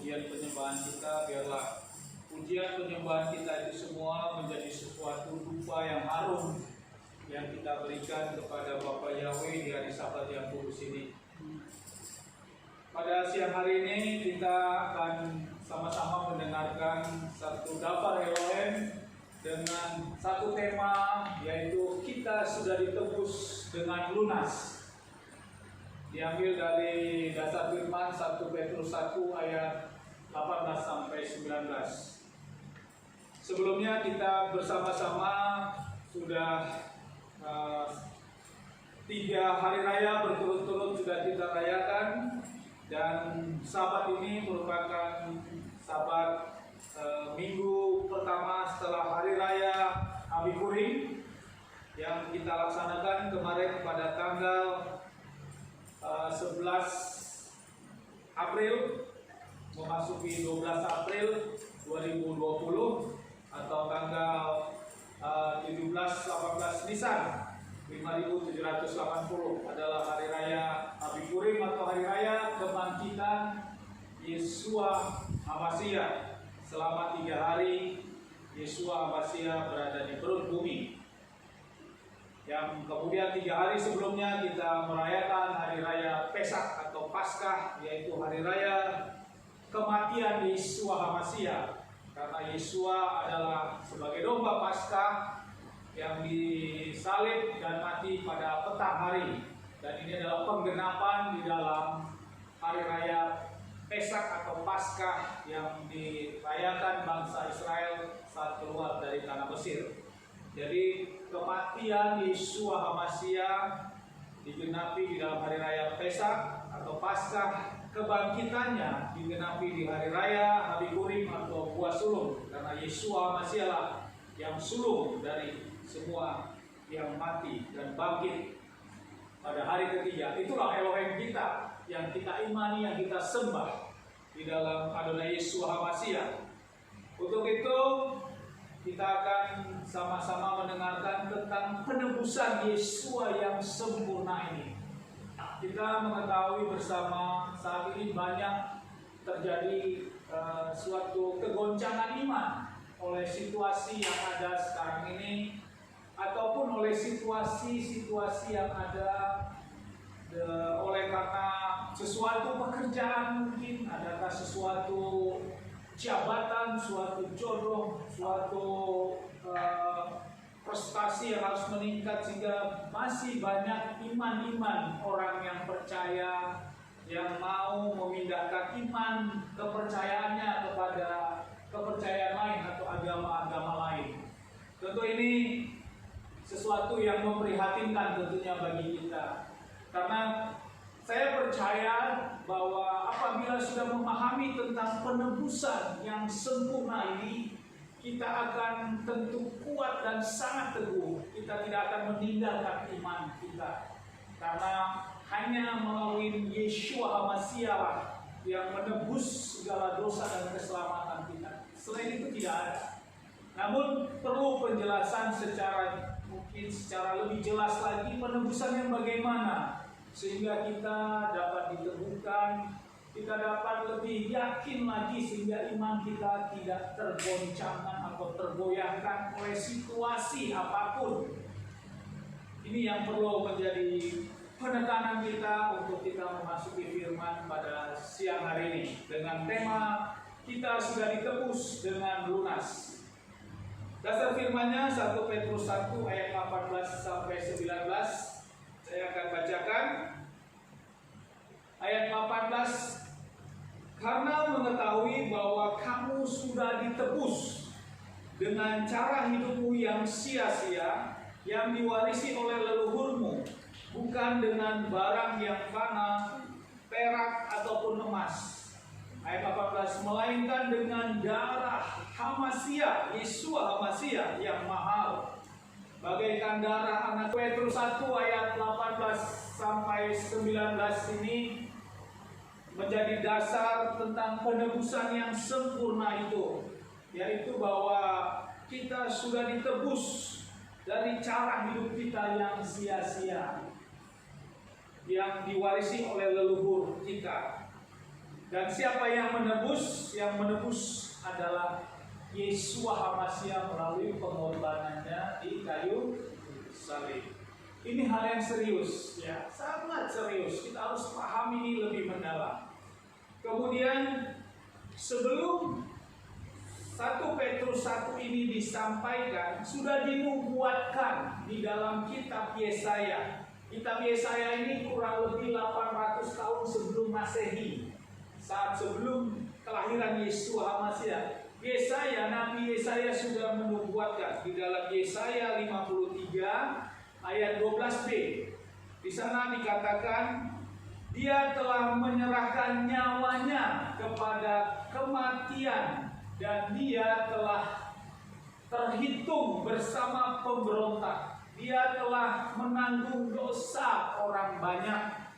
pujian penyembahan kita, biarlah pujian penyembahan kita itu semua menjadi sesuatu dupa yang harum yang kita berikan kepada Bapa Yahweh di hari Sabat yang kudus ini. Pada siang hari ini kita akan sama-sama mendengarkan satu daftar Elohim dengan satu tema, yaitu kita sudah ditebus dengan lunas. Diambil dari dasar firman 1 Petrus 1 ayat 18 sampai 19. Sebelumnya kita bersama-sama sudah 3 hari raya berturut-turut sudah kita rayakan, dan Sabat ini merupakan Sabat minggu pertama setelah hari raya Abipurim yang kita laksanakan kemarin pada tanggal 11 April memasuki 12 April 2020 atau tanggal 17-18 Nisan 5780 adalah hari raya Abipurim atau hari raya kebangkitan Yeshua HaMashiach. Selama 3 hari Yeshua HaMashiach berada di perut bumi. Yang kemudian 3 hari sebelumnya kita merayakan hari raya Pesak atau Paskah, yaitu hari raya kematian Yeshua HaMashiach. Karena Yeshua adalah sebagai domba Paskah yang disalib dan mati pada petang hari, dan ini adalah penggenapan di dalam hari raya Pesak atau Paskah yang dirayakan bangsa Israel saat keluar dari tanah Mesir. Jadi kematian Yeshua HaMashiach digenapi di dalam hari raya Pesak atau Paskah. Kebangkitannya digenapi di hari raya Abipurim atau buah sulung, karena Yeshua HaMashiach lah yang sulung dari semua yang mati dan bangkit pada hari ketiga. Itulah Elohim kita yang kita imani, yang kita sembah di dalam Adonai Yeshua HaMashiach. Untuk itu kita akan sama-sama mendengarkan tentang penebusan Yeshua yang sempurna ini. Kita mengetahui bersama saat ini banyak terjadi suatu kegoncangan iman oleh situasi yang ada sekarang ini, ataupun oleh situasi-situasi yang ada oleh karena sesuatu pekerjaan, mungkin adakah sesuatu jabatan, suatu jodoh, suatu prestasi yang harus meningkat, sehingga masih banyak iman-iman orang yang percaya yang mau memindahkan iman kepercayaannya kepada kepercayaan lain atau agama-agama lain. Tentu ini sesuatu yang memprihatinkan tentunya bagi kita, karena saya percaya bahwa apabila sudah memahami tentang penebusan yang sempurna ini, kita akan tentu kuat dan sangat teguh. Kita tidak akan meninggalkan iman kita, karena hanya melalui Yeshua HaMashiach lah yang menebus segala dosa dan keselamatan kita. Selain itu tidak ada. Namun perlu penjelasan mungkin secara lebih jelas lagi, penebusan yang bagaimana sehingga kita dapat diteguhkan, kita dapat lebih yakin lagi, sehingga iman kita tidak tergoncangkan atau tergoyahkan oleh situasi apapun. Ini yang perlu menjadi penekanan kita untuk kita memasuki firman pada siang hari ini dengan tema kita sudah ditebus dengan lunas. Dasar firman-Nya 1 Petrus 1 ayat 18 sampai 19. Saya akan bacakan ayat 18. Karena mengetahui bahwa kamu sudah ditebus dengan cara hidupmu yang sia-sia, yang diwarisi oleh leluhurmu, bukan dengan barang yang fana, perak ataupun emas. Ayat 18, melainkan dengan darah HaMashiach, Yeshua HaMashiach yang mahal, bagaikan darah anak. Petrus 1 ayat 18 sampai 19 ini menjadi dasar tentang penebusan yang sempurna itu, yaitu bahwa kita sudah ditebus dari cara hidup kita yang sia-sia, yang diwarisi oleh leluhur kita. Dan siapa yang menebus? Yang menebus adalah Yeshua HaMashiach melalui pengorbanannya di kayu salib. Ini hal yang serius, ya, sangat serius. Kita harus paham ini lebih mendalam. Kemudian sebelum 1 Petrus 1 ini disampaikan, sudah dinubuatkan di dalam kitab Yesaya. Kitab Yesaya ini kurang lebih 800 tahun sebelum Masehi, saat sebelum kelahiran Yeshua HaMashiach. Nabi Yesaya sudah menubuatkan di dalam Yesaya 53 ayat 12b. Di sana dikatakan, Dia telah menyerahkan nyawanya kepada kematian dan Dia telah terhitung bersama pemberontak. Dia telah menanggung dosa orang banyak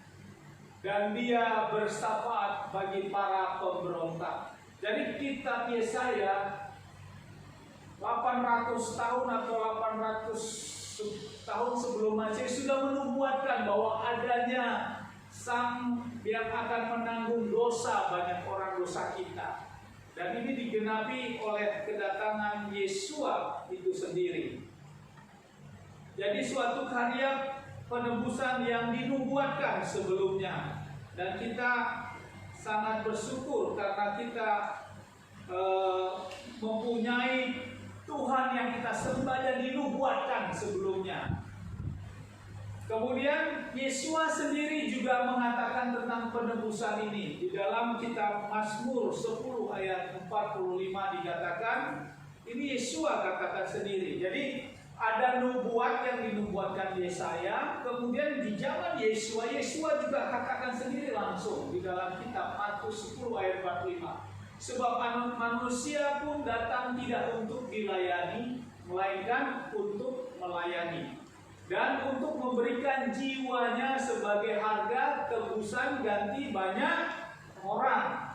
dan Dia bersyafaat bagi para pemberontak. Jadi kitab Yesaya 800 tahun atau 800 tahun sebelum Masehi sudah menubuatkan bahwa adanya Sang yang akan menanggung dosa banyak orang, dosa kita. Dan ini digenapi oleh kedatangan Yeshua itu sendiri. Jadi suatu karya penebusan yang dinubuatkan sebelumnya. Dan kita sangat bersyukur karena kita mempunyai Tuhan yang kita sembah dan dinubuatkan sebelumnya. Kemudian Yeshua sendiri juga mengatakan tentang penebusan ini. Di dalam kitab Mazmur 10 ayat 45 dikatakan, ini Yeshua katakan sendiri. Jadi ada nubuat yang dinubuatkan Yesaya, kemudian di zaman Yeshua juga katakan sendiri langsung di dalam kitab Markus 10 ayat 45. Sebab manusia pun datang tidak untuk dilayani, melainkan untuk melayani, dan untuk memberikan jiwanya sebagai harga tebusan ganti banyak orang.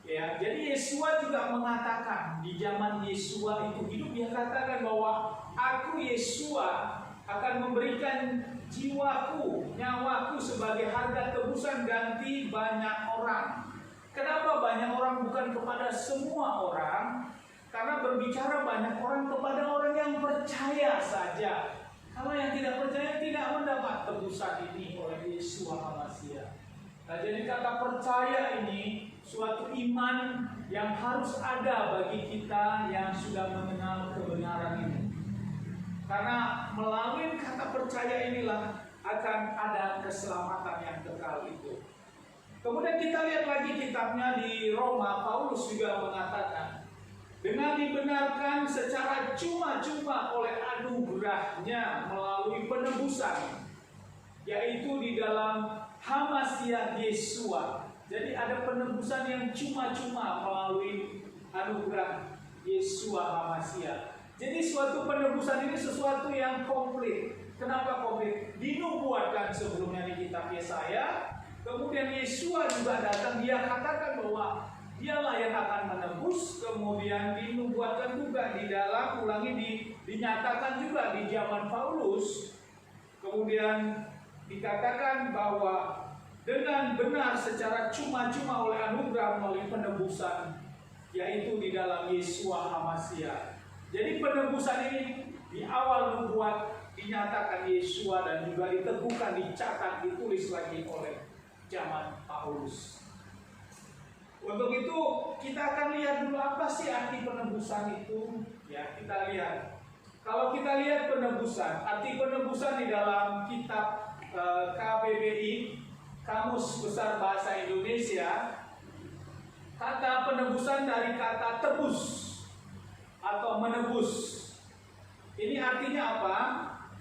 Ya, jadi Yeshua juga mengatakan di zaman Yeshua itu hidup, dia katakan bahwa aku Yeshua akan memberikan jiwaku, nyawaku sebagai harga tebusan ganti banyak orang. Kenapa banyak orang? Bukan kepada semua orang, karena berbicara banyak orang kepada orang yang percaya saja. Kalau yang tidak percaya tidak mendapat tebusan ini oleh Yeshua HaMashiach. Nah, jadi kata percaya ini suatu iman yang harus ada bagi kita yang sudah mengenal kebenaran ini. Karena melalui kata percaya inilah akan ada keselamatan yang kekal itu. Kemudian kita lihat lagi kitabnya di Roma, Paulus juga mengatakan, dengan dibenarkan secara cuma-cuma oleh anugerahnya melalui penebusan, yaitu di dalam HaMashiach Yeshua. Jadi ada penebusan yang cuma-cuma melalui anugerah Yeshua HaMashiach. Jadi suatu penebusan ini sesuatu yang komplit. Kenapa komplit? Dinubuatkan sebelumnya di kitab Yesaya. Kemudian Yeshua juga datang, dia katakan bahwa dialah yang akan menebus. Kemudian dinubuatkan juga di dalam, dinyatakan juga di zaman Paulus. Kemudian dikatakan bahwa dengan benar secara cuma-cuma oleh anugerah melalui penebusan, yaitu di dalam Yeshua HaMashiach. Jadi penebusan ini di awal nubuat dinyatakan Yeshua dan juga diteguhkan, dicatat, ditulis lagi oleh zaman Paulus. Untuk itu kita akan lihat dulu apa sih arti penebusan itu. Ya, kita lihat. Kalau kita lihat penebusan, arti penebusan di dalam kitab KBBI, Kamus Besar Bahasa Indonesia, kata penebusan dari kata tebus atau menebus. Ini artinya apa?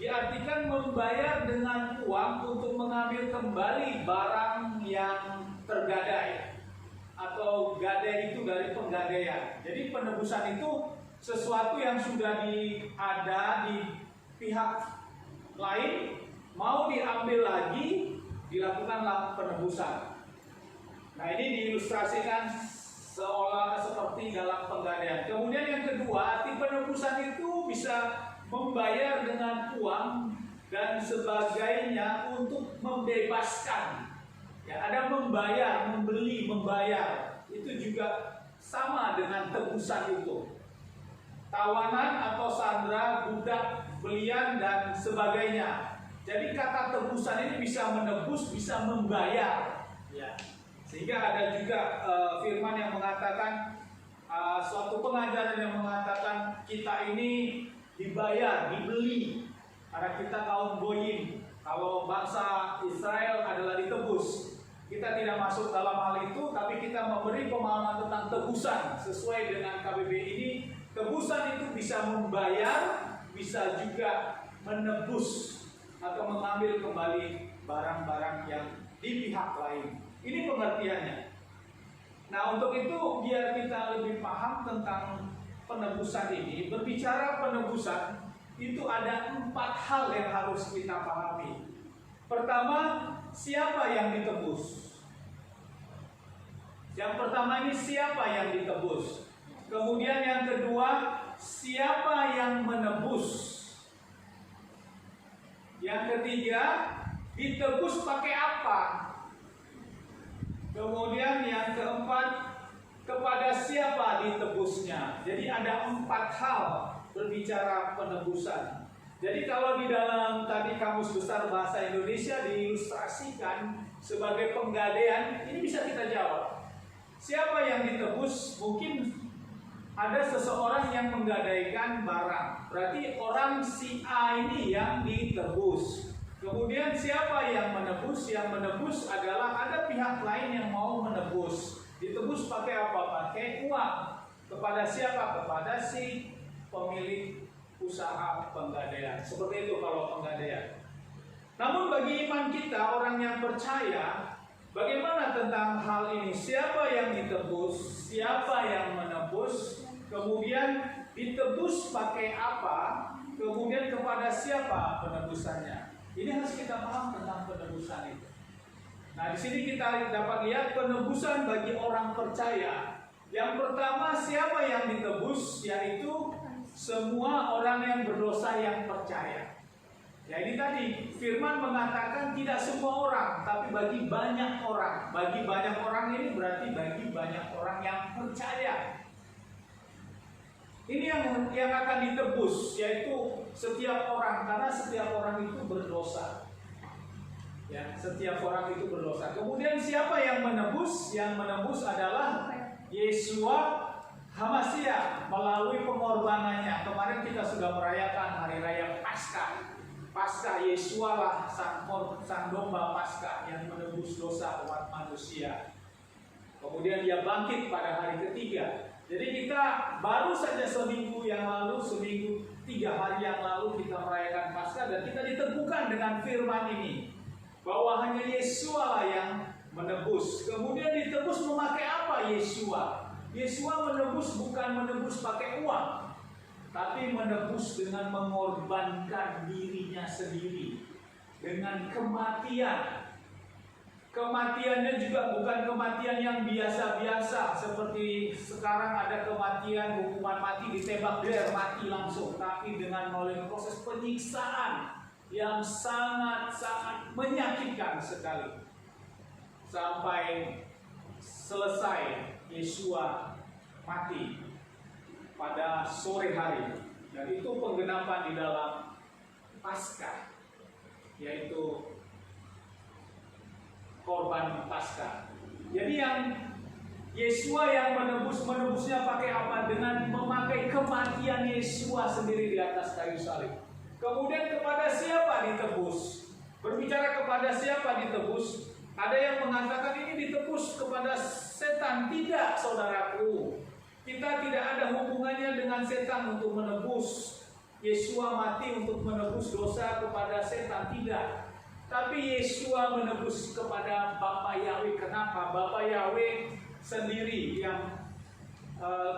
Diartikan membayar dengan uang untuk mengambil kembali barang yang tergadai, atau gadai itu dari penggadaian. Jadi penebusan itu sesuatu yang sudah ada di pihak lain, mau diambil lagi, dilakukanlah penebusan. Nah, ini diilustrasikan seolah seperti dalam penggadaian. Kemudian yang kedua, arti penebusan itu bisa membayar dengan uang dan sebagainya untuk membebaskan Ya, ada membayar, membeli, membayar. Itu juga sama dengan tebusan itu. Tawanan atau sandera, budak, belian, dan sebagainya. Jadi kata tebusan ini bisa menebus, bisa membayar. Ya. Sehingga ada juga firman yang mengatakan, suatu pengajaran yang mengatakan kita ini dibayar, dibeli. Karena kita kaum goyim. Kalau bangsa Israel adalah ditebus. Kita tidak masuk dalam hal itu, tapi kita memberi pemahaman tentang tebusan. Sesuai dengan KBB ini, tebusan itu bisa membayar, bisa juga menebus atau mengambil kembali barang-barang yang di pihak lain. Ini pengertiannya. Nah, untuk itu biar kita lebih paham tentang penebusan ini, berbicara penebusan itu ada 4 hal yang harus kita pahami. Pertama, siapa yang ditebus? Yang pertama ini siapa yang ditebus? Kemudian yang kedua, siapa yang menebus? Yang ketiga, ditebus pakai apa? Kemudian yang keempat, kepada siapa ditebusnya? Jadi ada 4 hal berbicara penebusan. Jadi kalau di dalam tadi Kamus Besar Bahasa Indonesia diilustrasikan sebagai penggadaian, ini bisa kita jawab. Siapa yang ditebus? Mungkin ada seseorang yang menggadaikan barang. Berarti orang si A ini yang ditebus. Kemudian siapa yang menebus? Yang menebus adalah ada pihak lain yang mau menebus. Ditebus pakai apa? Pakai uang. Kepada siapa? Kepada si pemilik usaha penggadaian. Seperti itu kalau penggadaian. Namun bagi iman kita, orang yang percaya, bagaimana tentang hal ini? Siapa yang ditebus? Siapa yang menebus? Kemudian ditebus pakai apa? Kemudian kepada siapa penebusannya? Ini harus kita paham tentang penebusan itu. Nah, di sini kita dapat lihat penebusan bagi orang percaya. Yang pertama, siapa yang ditebus? Yaitu semua orang yang berdosa yang percaya. Ya, ini tadi firman mengatakan tidak semua orang, tapi bagi banyak orang. Bagi banyak orang ini berarti bagi banyak orang yang percaya. Ini yang akan ditebus, yaitu setiap orang, karena setiap orang itu berdosa. Ya, setiap orang itu berdosa. Kemudian siapa yang menebus? Yang menebus adalah Yeshua Hamashiach melalui pengorbanannya. Kemarin kita sudah merayakan hari raya Paskah. Paskah Yeshua lah sang domba Paskah yang menebus dosa umat manusia. Kemudian dia bangkit pada hari ketiga. Jadi kita baru saja seminggu 3 hari yang lalu kita merayakan Paskah dan kita diteguhkan dengan firman ini bahwa hanya Yeshua lah yang menebus. Kemudian ditebus memakai apa Yeshua? Yeshua menebus bukan menebus pakai uang, tapi menebus dengan mengorbankan dirinya sendiri dengan kematian. Kematiannya juga bukan kematian yang biasa-biasa seperti sekarang ada kematian hukuman mati ditembak mati langsung, tapi dengan melalui proses penyiksaan yang sangat-sangat menyakitkan sekali sampai selesai Yeshua mati pada sore hari. Dan itu penggenapan di dalam Paskah, yaitu korban Paskah. Jadi yang Yeshua yang menebusnya pakai apa? Dengan memakai kematian Yeshua sendiri di atas kayu salib. Kemudian kepada siapa ditebus? Berbicara kepada siapa ditebus? Ada yang mengatakan ini ditebus kepada setan. Tidak, saudaraku. Kita tidak ada hubungannya dengan setan untuk menebus. Yeshua mati untuk menebus dosa kepada setan. Tidak. Tapi Yeshua menebus kepada Bapa Yahweh. Kenapa? Bapa Yahweh sendiri yang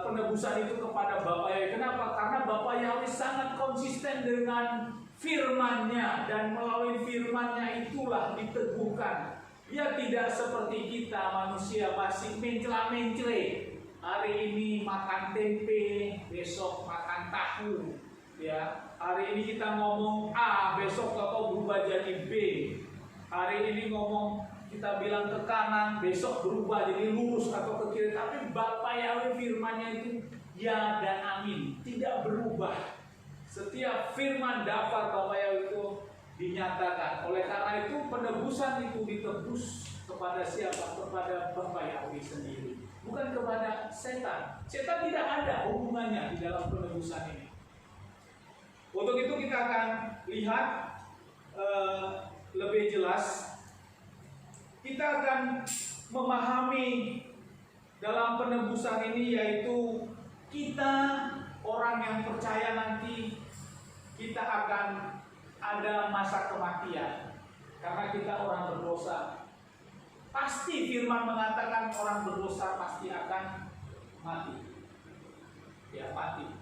penebusan itu kepada Bapa Yahweh. Kenapa? Karena Bapa Yahweh sangat konsisten dengan firman-Nya dan melalui firman-Nya itulah diteguhkan. Dia tidak seperti kita manusia masih mencela-mencele. Hari ini makan tempe, besok makan tahu. Ya, hari ini kita ngomong A, besok atau berubah jadi B. Hari ini ngomong kita bilang ke kanan, besok berubah jadi lurus atau ke kiri. Tapi Bapa Yahweh firman-Nya itu ya dan amin, tidak berubah. Setiap firman daftar Bapa Yahweh itu dinyatakan. Oleh karena itu penebusan itu ditebus kepada siapa? Kepada Bapa Yahweh sendiri, bukan kepada setan. Setan tidak ada hubungannya di dalam penebusan ini. Untuk itu kita akan lihat lebih jelas. Kita akan memahami dalam penebusan ini, yaitu kita orang yang percaya nanti kita akan ada masa kematian karena kita orang berdosa. Pasti firman mengatakan orang berdosa pasti akan mati. Ya, mati.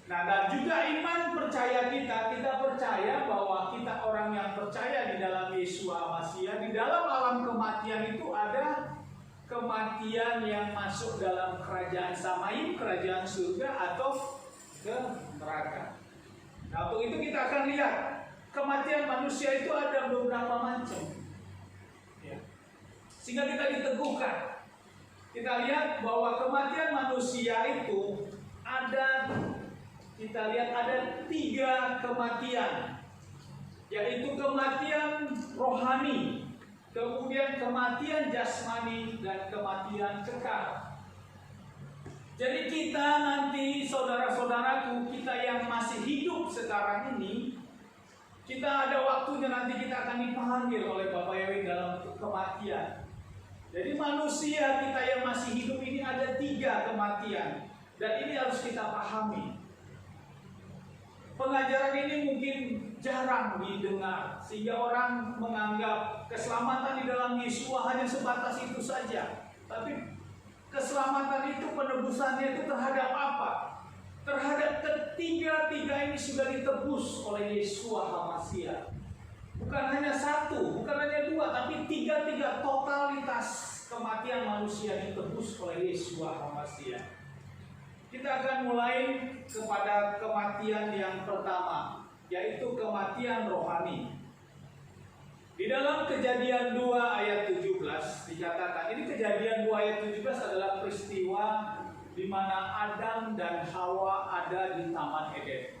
Nah, dan juga iman percaya kita percaya bahwa kita orang yang percaya di dalam Yesus Hamasiah, di dalam alam kematian itu ada kematian yang masuk dalam kerajaan Samaim, kerajaan surga, atau ke neraka. Nah, untuk itu kita akan lihat kematian manusia itu ada beberapa macam, ya. Sehingga kita diteguhkan. Kita lihat bahwa kematian manusia itu ada. Kita lihat ada 3 kematian, yaitu kematian rohani, kemudian kematian jasmani, dan kematian kekal. Jadi kita nanti, saudara-saudaraku, kita yang masih hidup sekarang ini, kita ada waktunya nanti kita akan dipanggil oleh Bapa Yahweh dalam kematian. Jadi manusia kita yang masih hidup ini ada 3 kematian, dan ini harus kita pahami. Pengajaran ini mungkin jarang didengar, sehingga orang menganggap keselamatan di dalam Yesus hanya sebatas itu saja. Tapi keselamatan itu, penebusannya itu terhadap apa? Terhadap ketiga-tiga ini sudah ditebus oleh Yesus Hamasiah. Bukan hanya 1, bukan hanya 2, tapi 3 totalitas kematian manusia ditebus oleh Yesus Hamasiah. Kita akan mulai kepada kematian yang pertama, yaitu kematian rohani. Di dalam Kejadian 2 ayat 17 dikatakan, ini Kejadian 2 ayat 17 adalah peristiwa di mana Adam dan Hawa ada di Taman Eden.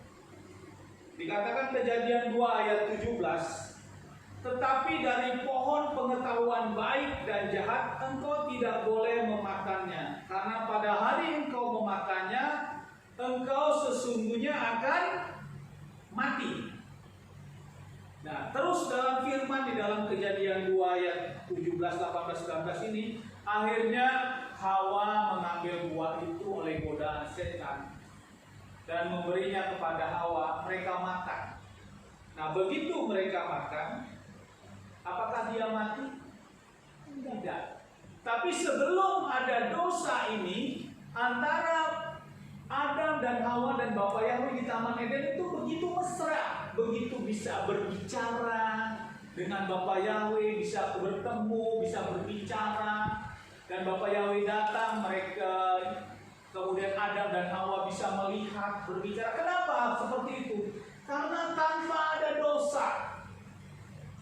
Dikatakan Kejadian 2 ayat 17, tetapi dari pohon pengetahuan baik dan jahat engkau tidak boleh memakannya, karena pada hari engkau memakannya, engkau sesungguhnya akan mati. Nah, terus dalam firman di dalam Kejadian 2 ayat 17, 18, 19 ini, akhirnya Hawa mengambil buah itu oleh godaan setan dan memberinya kepada Hawa, mereka makan. Nah, begitu mereka makan, apakah dia mati? Tidak. Tapi sebelum ada dosa ini, antara Adam dan Hawa dan Bapa Yahweh di Taman Eden itu begitu mesra, begitu bisa berbicara dengan Bapa Yahweh, bisa bertemu, bisa berbicara. Dan Bapa Yahweh datang, mereka kemudian Adam dan Hawa bisa melihat, berbicara. Kenapa seperti itu? Karena tanpa ada dosa,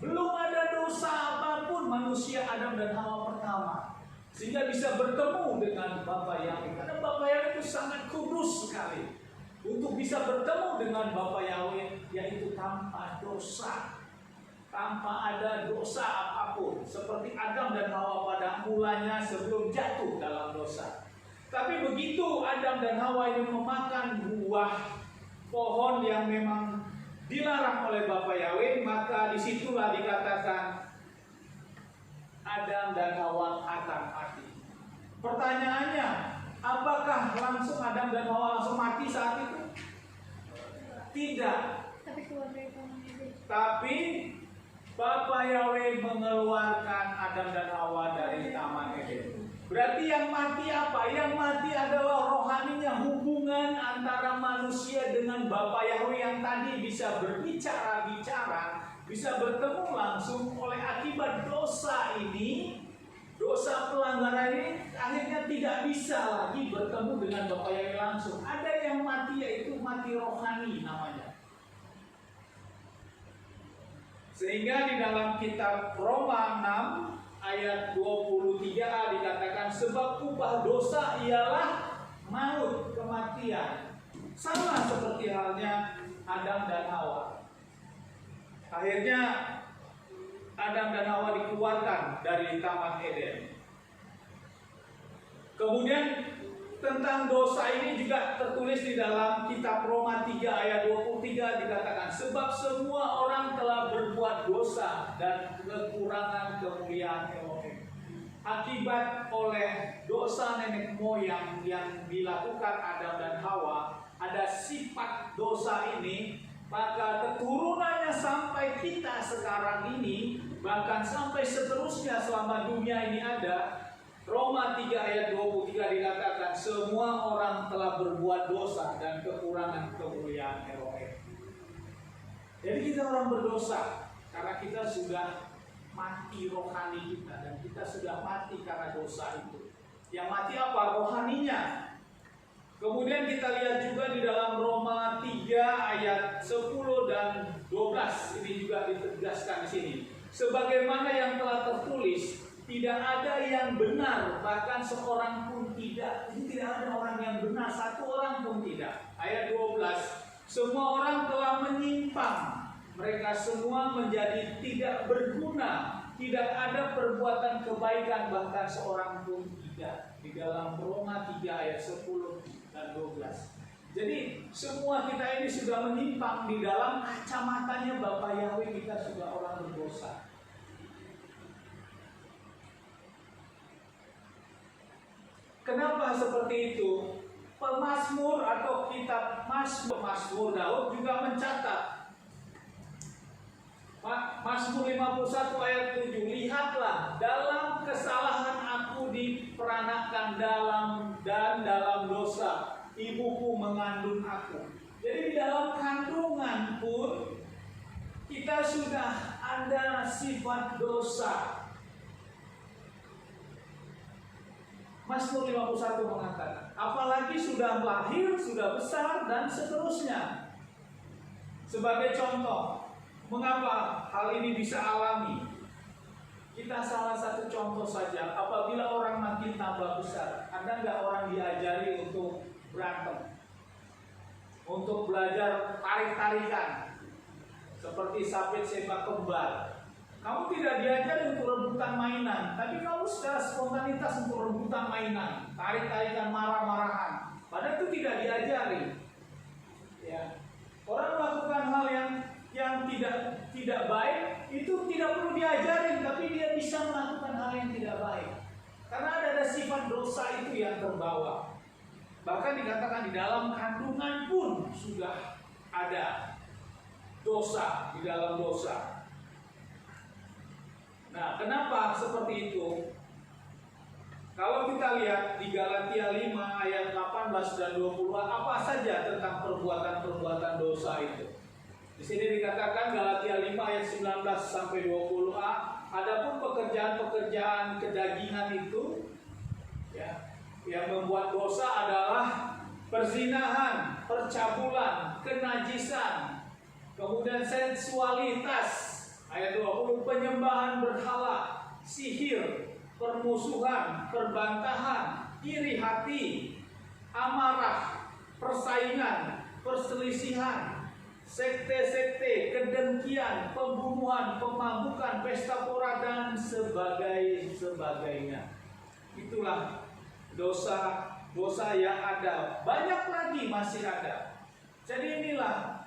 belum ada dosa apapun manusia Adam dan Hawa pertama, sehingga bisa bertemu dengan Bapa Yahweh. Karena Bapa Yahweh itu sangat kudus sekali. Untuk bisa bertemu dengan Bapa Yahweh, yaitu tanpa dosa, tanpa ada dosa apapun, seperti Adam dan Hawa pada mulanya sebelum jatuh dalam dosa. Tapi begitu Adam dan Hawa ini memakan buah pohon yang memang dilarang oleh Bapa Yahweh, maka disitulah dikatakan Adam dan Hawa akan mati. Pertanyaannya, apakah langsung Adam dan Hawa langsung mati saat itu? Tidak. Tapi Bapa Yahweh mengeluarkan Adam dan Hawa dari Taman Eden. Berarti yang mati apa? Yang mati adalah rohaninya, hubungan antara manusia dengan Bapa Yahweh yang tadi bisa berbicara-bicara, bisa bertemu langsung. Oleh akibat dosa ini, dosa pelanggaran ini, akhirnya tidak bisa lagi bertemu dengan Bapa Yahweh langsung. Ada yang mati, yaitu mati rohani namanya. Sehingga di dalam kitab Roma 6 ayat 23a dikatakan, sebab upah dosa ialah maut, kematian. Sama seperti halnya Adam dan Hawa. Akhirnya Adam dan Hawa dikeluarkan dari Taman Eden. Kemudian tentang dosa ini juga tertulis di dalam kitab Roma 3 ayat 23 dikatakan, sebab semua orang telah berbuat dosa dan kekurangan kemuliaan Elohim. Akibat oleh dosa nenek moyang yang dilakukan Adam dan Hawa, ada sifat dosa ini, maka keturunannya sampai kita sekarang ini, bahkan sampai seterusnya selama dunia ini ada. Roma 3 ayat 23 dikatakan, semua orang telah berbuat dosa dan kekurangan kemuliaan Elohim. Jadi kita orang berdosa karena kita sudah mati rohani kita, dan kita sudah mati karena dosa itu. Yang mati apa? Rohaninya. Kemudian kita lihat juga di dalam Roma 3 ayat 10 dan 12, ini juga ditegaskan di sini. Sebagaimana yang telah tertulis, tidak ada yang benar, bahkan seorang pun tidak. Jadi tidak ada orang yang benar, satu orang pun tidak. Ayat 12, semua orang telah menyimpang, mereka semua menjadi tidak berguna, tidak ada perbuatan kebaikan, bahkan seorang pun tidak. Di dalam Roma 3 ayat 10 dan 12. Jadi semua kita ini sudah menyimpang, di dalam kacamatanya Bapa Yahweh kita sudah orang berdosa. Kenapa seperti itu? Pemazmur atau kitab Mazmur Daud juga mencatat. Mazmur 51 ayat 7, lihatlah, dalam kesalahan aku diperanakan dalam dosa, ibuku mengandung aku. Jadi di dalam kandungan pun kita sudah ada sifat dosa. Mazmur 51 mengatakan, apalagi sudah lahir, sudah besar, dan seterusnya. Sebagai contoh, mengapa hal ini bisa alami? Kita salah satu contoh saja, apabila orang makin tambah besar, ada nggak orang diajari untuk berantem? Untuk belajar tarik-tarikan, seperti sabit sepak kembar. Kamu tidak diajari untuk rebutan mainan, tapi kamu secara spontanitas untuk rebutan mainan, tarik-tarikan, marah-marahan. Padahal itu tidak diajari. Ya. Orang melakukan hal yang tidak baik, itu tidak perlu diajarin, tapi dia bisa melakukan hal yang tidak baik. Karena ada sifat dosa itu yang terbawa. Bahkan dikatakan di dalam kandungan pun sudah ada dosa di dalam dosa. Nah, kenapa seperti itu? Kalau kita lihat di Galatia 5 ayat 18 dan 20, apa saja tentang perbuatan-perbuatan dosa itu? Di sini dikatakan Galatia 5 ayat 19 sampai 20a, adapun pekerjaan-pekerjaan kedagingan itu ya, yang membuat dosa adalah perzinahan, percabulan, kenajisan, kemudian sensualitas. Ayat 20, penyembahan berhala, sihir, permusuhan, perbantahan, iri hati, amarah, persaingan, perselisihan, sekte-sekte, kedengkian, pembunuhan, pemabukan, pesta pora, dan sebagainya. Itulah dosa yang ada. Banyak lagi masih ada. Jadi inilah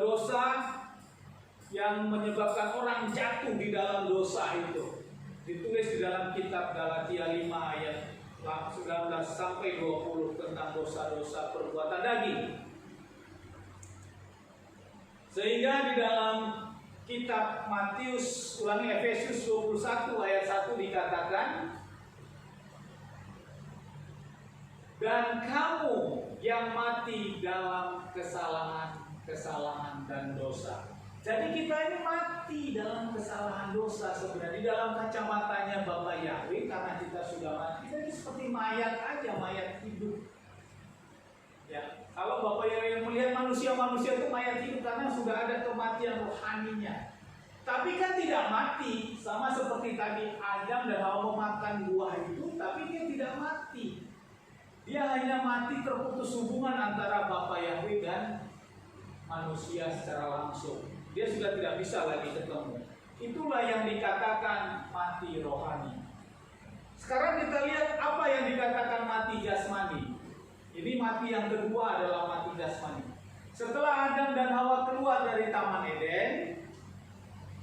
dosa yang menyebabkan orang jatuh di dalam dosa itu. Ditulis di dalam kitab Galatia 5 ayat 19 sampai 20 tentang dosa-dosa perbuatan daging. Sehingga di dalam kitab Efesus 21 ayat 1 dikatakan, dan kamu yang mati dalam kesalahan dan dosa. Jadi kita ini mati dalam kesalahan dosa sebenarnya. Di dalam kacamatanya Bapa Yahweh, karena kita sudah mati, jadi seperti mayat aja, mayat hidup. Ya, kalau Bapa Yahweh melihat manusia itu mayat hidup karena sudah ada kematian rohaninya. Tapi kan tidak mati, sama seperti tadi Adam dan Hawa memakan buah itu, tapi dia tidak mati. Dia hanya mati terputus hubungan antara Bapa Yahweh dan manusia secara langsung. Dia sudah tidak bisa lagi ketemu. Itulah yang dikatakan mati rohani. Sekarang kita lihat apa yang dikatakan mati jasmani. Ini mati yang kedua adalah mati jasmani. Setelah Adam dan Hawa keluar dari Taman Eden,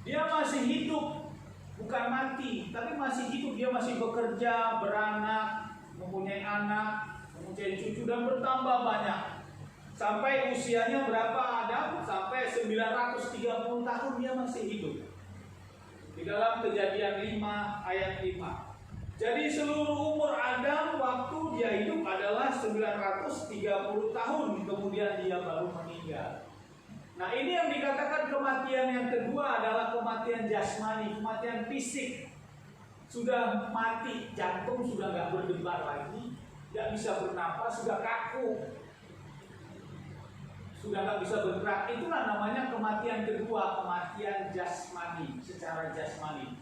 dia masih hidup, bukan mati, tapi masih hidup. Dia masih bekerja, beranak, mempunyai anak, mempunyai cucu, dan bertambah banyak. Sampai usianya berapa Adam? Sampai 930 tahun dia masih hidup. Di dalam Kejadian 5 ayat 5. Jadi seluruh umur Adam waktu dia hidup adalah 930 tahun, kemudian dia baru meninggal. Nah, ini yang dikatakan kematian yang kedua adalah kematian jasmani, kematian fisik. Sudah mati, jantung sudah nggak berdebar lagi, nggak bisa bernapas, sudah kaku, sudah nggak bisa bergerak. Itulah namanya kematian kedua, kematian jasmani, secara jasmani.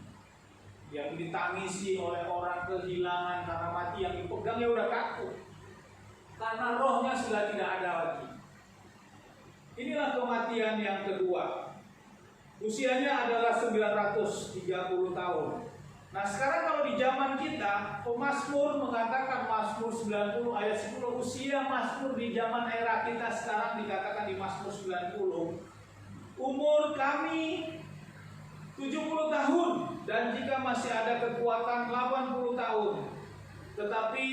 Yang ditangisi oleh orang kehilangan karena mati, yang dipegang ya udah kaku, karena rohnya sudah tidak ada lagi. Inilah kematian yang kedua. Usianya adalah 930 tahun. Nah, sekarang kalau di zaman kita, pemazmur mengatakan, Mazmur 90 ayat 10, usia mazmur di zaman era kita sekarang dikatakan di Mazmur 90, umur kami 70 tahun, dan jika masih ada kekuatan 80 tahun. Tetapi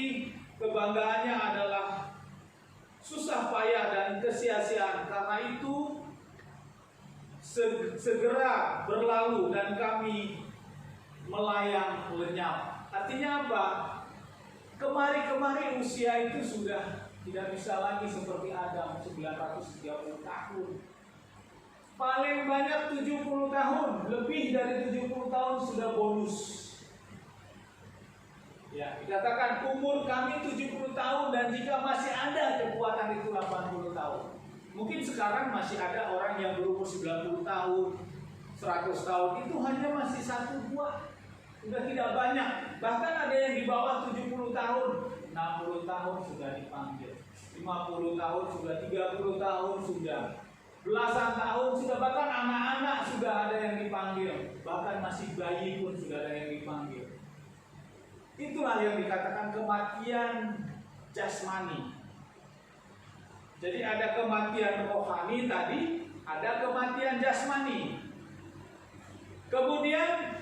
kebanggaannya adalah susah payah dan kesia-siaan, karena itu segera berlalu dan kami melayang lenyap. Artinya apa? Kemari-kemari usia itu sudah tidak bisa lagi seperti Adam 930 tahun. Paling banyak 70 tahun, lebih dari 70 tahun sudah bonus. Ya, dikatakan umur kami 70 tahun, dan jika masih ada kekuatan itu 80 tahun. Mungkin sekarang masih ada orang yang berumur 90 tahun, 100 tahun, itu hanya masih 1-2. Sudah tidak banyak. Bahkan ada yang di bawah 70 tahun, 60 tahun sudah dipanggil, 50 tahun sudah, 30 tahun sudah, belasan tahun sudah, bahkan anak-anak sudah ada yang dipanggil, bahkan masih bayi pun sudah ada yang dipanggil. Itulah yang dikatakan kematian jasmani. Jadi ada kematian rohani tadi, ada kematian jasmani. Kemudian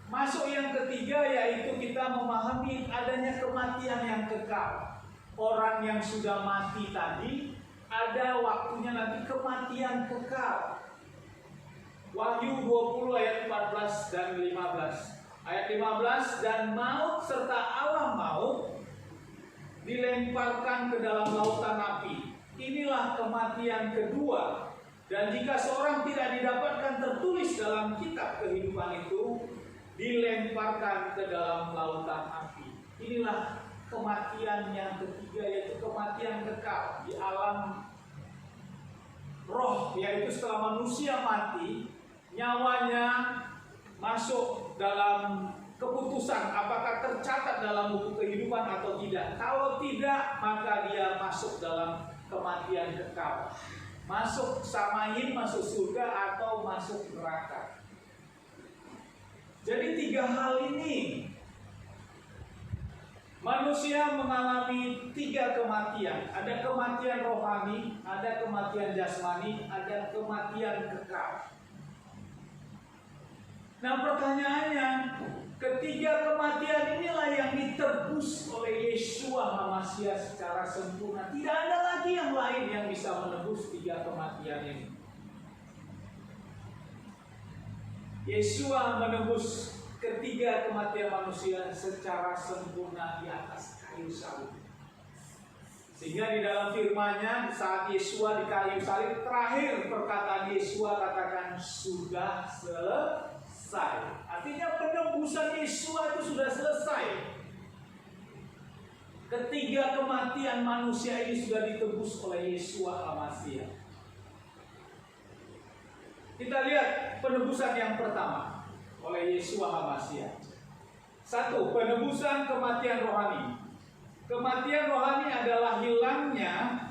masuk yang ketiga, yaitu kita memahami adanya kematian yang kekal. Orang yang sudah mati tadi, ada waktunya nanti kematian kekal. Wahyu 20 ayat 14 dan 15. Ayat 15, dan maut serta alam maut dilemparkan ke dalam lautan api. Inilah kematian kedua. Dan jika seorang tidak didapatkan tertulis dalam kitab kehidupan itu, dilemparkan ke dalam lautan api. Inilah kematian yang ketiga, yaitu kematian kekal di alam roh, yaitu setelah manusia mati, nyawanya masuk dalam keputusan apakah tercatat dalam buku kehidupan atau tidak. Kalau tidak, maka dia masuk dalam kematian kekal, masuk samain, masuk surga atau masuk neraka. Jadi 3 hal ini manusia mengalami 3 kematian. Ada kematian rohani, ada kematian jasmani, ada kematian kekal. Nah, pertanyaannya, ketiga kematian inilah yang ditebus oleh Yeshua HaMashiach secara sempurna. Tidak ada lagi yang lain yang bisa menebus 3 kematian ini. Yeshua menebus ketiga kematian manusia secara sempurna di atas kayu salib. Sehingga di dalam firman-Nya, saat Yeshua di kayu salib, terakhir perkataan Yeshua katakan, sudah selesai. Artinya penebusan Yeshua itu sudah selesai. Ketiga kematian manusia ini sudah ditebus oleh Yeshua HaMashiach. Kita lihat penebusan yang pertama oleh Yeshua HaMashiach. Satu, penebusan kematian rohani. Kematian rohani adalah hilangnya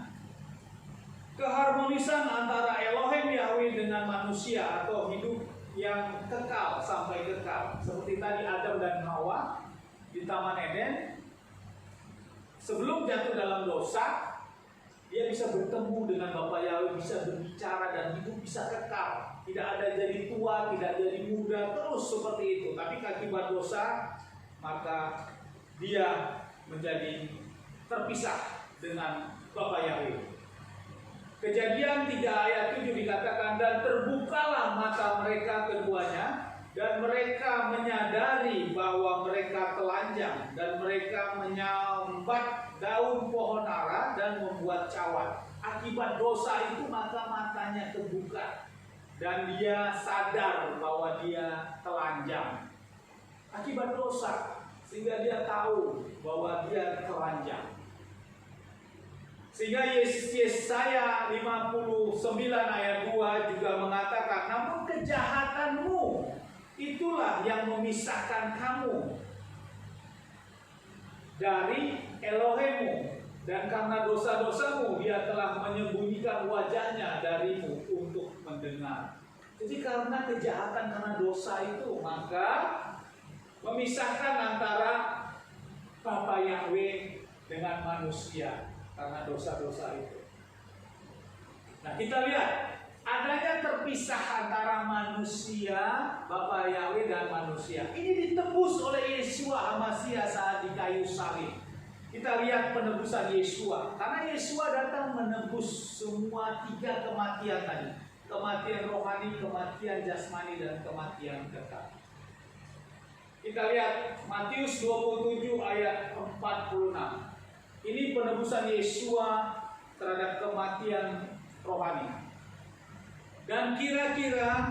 keharmonisan antara Elohim Yahweh dengan manusia atau hidup yang kekal sampai kekal. Seperti tadi Adam dan Hawa di Taman Eden, sebelum jatuh dalam dosa, dia bisa bertemu dengan Bapa Yahweh, bisa berbicara dan hidup bisa kekal. Tidak ada jadi tua, tidak jadi muda, terus seperti itu. Tapi akibat dosa, maka dia menjadi terpisah dengan Bapa Yahweh. Kejadian 3 ayat 7 dikatakan, dan terbukalah mata mereka keduanya, dan mereka menyadari bahwa mereka telanjang, dan mereka menyambat daun pohon ara dan membuat cawan. Akibat dosa itu maka matanya terbuka, dan dia sadar bahwa dia telanjang. Akibat dosa, sehingga dia tahu bahwa dia telanjang. Sehingga Yesaya 59 ayat 2 juga mengatakan, namun kejahatanmu itulah yang memisahkan kamu dari Elohimmu, dan karena dosa-dosamu dia telah menyembunyikan wajahnya darimu untuk mendengar. Jadi karena kejahatan, karena dosa itu, maka memisahkan antara Bapa Yahweh dengan manusia karena dosa-dosa itu. Nah, kita lihat adanya terpisah antara manusia, Bapa Yahweh dan manusia. Ini ditebus oleh Yeshua HaMashiach saat di kayu salib. Kita lihat penebusan Yeshua, karena Yeshua datang menebus semua 3 kematian tadi. Kematian rohani, kematian jasmani, dan kematian kekal. Kita lihat Matius 27 ayat 46. Ini penebusan Yeshua terhadap kematian rohani. Dan kira-kira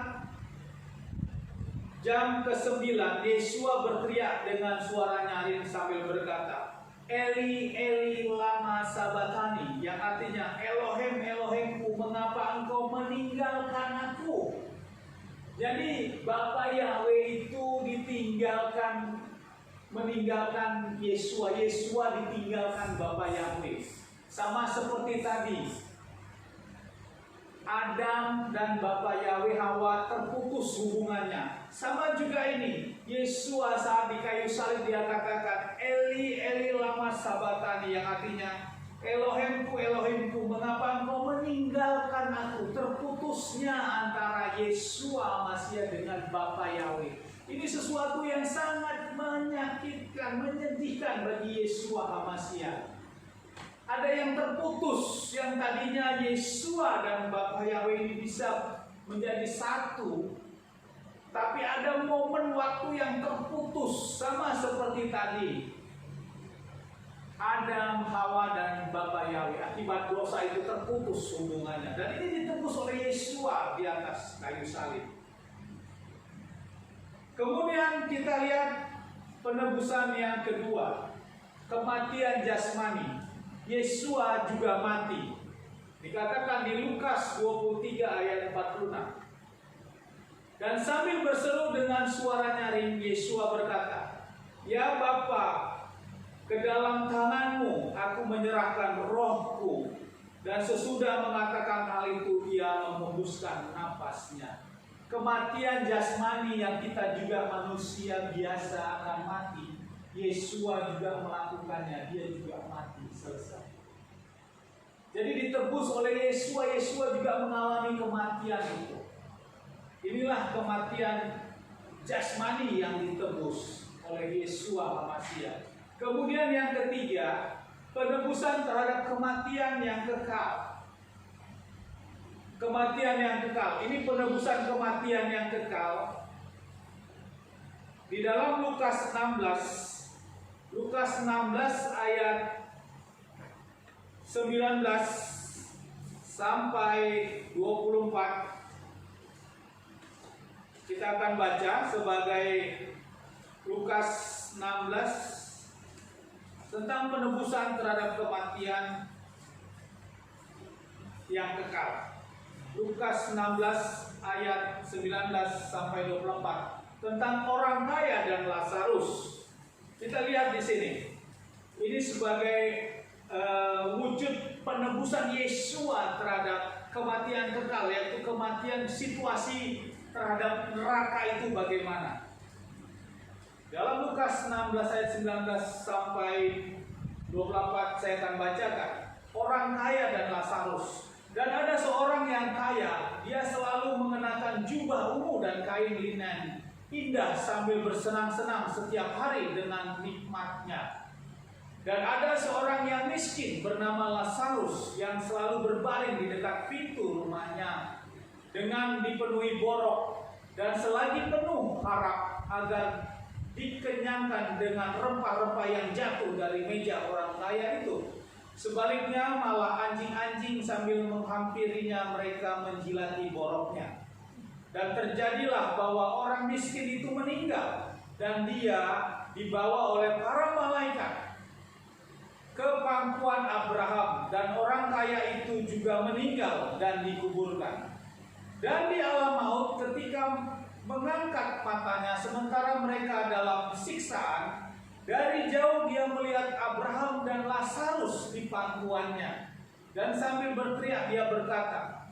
jam ke-9, Yeshua berteriak dengan suara nyaring sambil berkata, Eli, Eli, lama sabatani, yang artinya, Elohim, Elohimku, mengapa engkau meninggalkan aku? Jadi Bapa Yahweh itu meninggalkan Yeshua, Yeshua ditinggalkan Bapa Yahweh. Sama seperti tadi, Adam dan Bapa Yahweh Hawa terputus hubungannya. Sama juga ini, Yeshua saat di kayu salib dia katakan, Eli, Eli lama sabatani, yang artinya, Elohimku, Elohimku, mengapa engkau meninggalkan aku? Terputusnya antara Yeshua HaMashiach dengan Bapa Yahweh. Ini sesuatu yang sangat menyakitkan, menyedihkan bagi Yeshua HaMashiach. Ada yang terputus, yang tadinya Yeshua dan Bapa Yahweh ini bisa menjadi satu, tapi ada momen waktu yang terputus, sama seperti tadi Adam, Hawa, dan Bapa Yahweh. Akibat dosa itu terputus hubungannya, dan ini ditebus oleh Yeshua di atas kayu salib. Kemudian kita lihat penebusan yang kedua, kematian jasmani. Yeshua juga mati. Dikatakan di Lukas 23 ayat 46. Dan sambil berseru dengan suara nyaring, Yeshua berkata, Ya Bapa, ke dalam tanganmu aku menyerahkan rohku. Dan sesudah mengatakan hal itu, ia menghembuskan napasnya. Kematian jasmani yang kita juga manusia biasa akan mati, Yeshua juga melakukannya, dia juga mati, selesai. Jadi ditebus oleh Yeshua, Yeshua juga mengalami kematian itu. Inilah kematian jasmani yang ditebus oleh Yeshua HaMashiach. Kemudian yang ketiga, penebusan terhadap kematian yang kekal. Kematian yang kekal. Ini penebusan kematian yang kekal. Di dalam Lukas 16 ayat 19 sampai 24. Kita akan baca sebagai Lukas 16 tentang penebusan terhadap kematian yang kekal. Lukas 16 ayat 19 sampai 24 tentang orang kaya dan Lazarus. Kita lihat di sini. Ini sebagai wujud penebusan Yesua terhadap kematian kekal, yaitu kematian situasi terhadap neraka itu bagaimana. Dalam Lukas 16 ayat 19 sampai 24 saya akan bacakan. Orang kaya dan Lazarus. Dan ada seorang yang kaya, dia selalu mengenakan jubah ungu dan kain linen indah sambil bersenang-senang setiap hari dengan nikmatnya. Dan ada seorang yang miskin bernama Lazarus yang selalu berbaring di dekat pintu rumahnya dengan dipenuhi borok, dan selagi penuh harap agar dikenyangkan dengan rempah-rempah yang jatuh dari meja orang kaya itu. Sebaliknya malah anjing-anjing sambil menghampirinya mereka menjilati boroknya. Dan terjadilah bahwa orang miskin itu meninggal dan dia dibawa oleh para malaikat ke pangkuan Abraham, dan orang kaya itu juga meninggal dan dikuburkan. Dan di alam maut ketika mengangkat matanya sementara mereka dalam siksaan, dari jauh dia melihat Abraham dan Lazarus di pangkuannya, dan sambil berteriak dia berkata,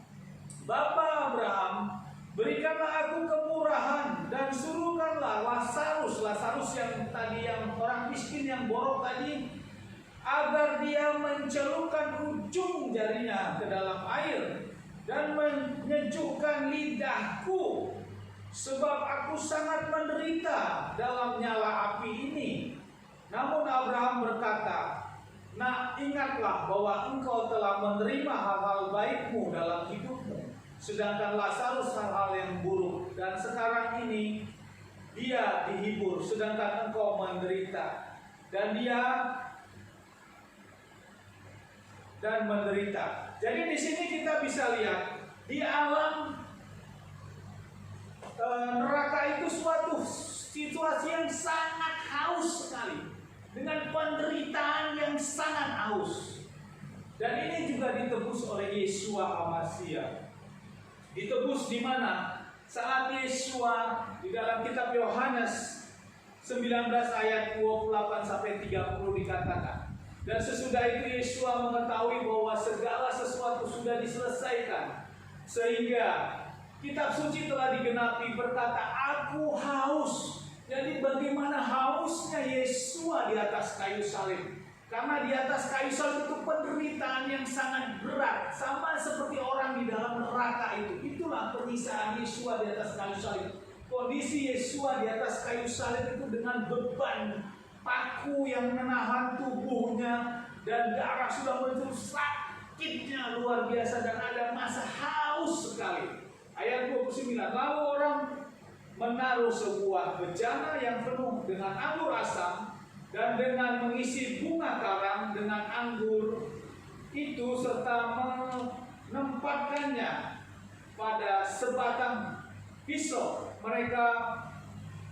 "Bapa Abraham, berikanlah aku kemurahan dan suruhkanlah Lazarus yang tadi, yang orang miskin yang borok tadi, agar dia mencelupkan ujung jarinya ke dalam air dan menyejukkan lidahku, sebab aku sangat menderita dalam nyala api ini." Namun Abraham berkata, "Nak, ingatlah bahwa engkau telah menerima hal-hal baikmu dalam hidupmu, sedangkan Lazarus hal-hal yang buruk, dan sekarang ini dia dihibur, sedangkan engkau menderita." Dan menderita. Jadi di sini kita bisa lihat di alam neraka itu suatu situasi yang sangat haus sekali, dengan penderitaan yang sangat haus. Dan ini juga ditebus oleh Yesua HaMasiah. Ditebus di mana? Saat Yesua di dalam kitab Yohanes 19 ayat 28 sampai 30 dikatakan, "Dan sesudah itu Yesua mengetahui bahwa segala sesuatu sudah diselesaikan, sehingga kitab suci telah digenapi, berkata, aku haus." Jadi bagaimana hausnya Yesua di atas kayu salib? Karena di atas kayu salib itu penderitaan yang sangat berat, sama seperti orang di dalam neraka itu. Itulah penyiksaan Yesua di atas kayu salib. Kondisi Yesua di atas kayu salib itu dengan beban paku yang menahan tubuhnya, dan darah sudah menutup, sakitnya luar biasa, dan ada masa haus sekali. Ayat 29, lalu orang menaruh sebuah bejana yang penuh dengan anggur asam dan dengan mengisi bunga karang dengan anggur itu, serta menempatkannya pada sebatang pisau. Mereka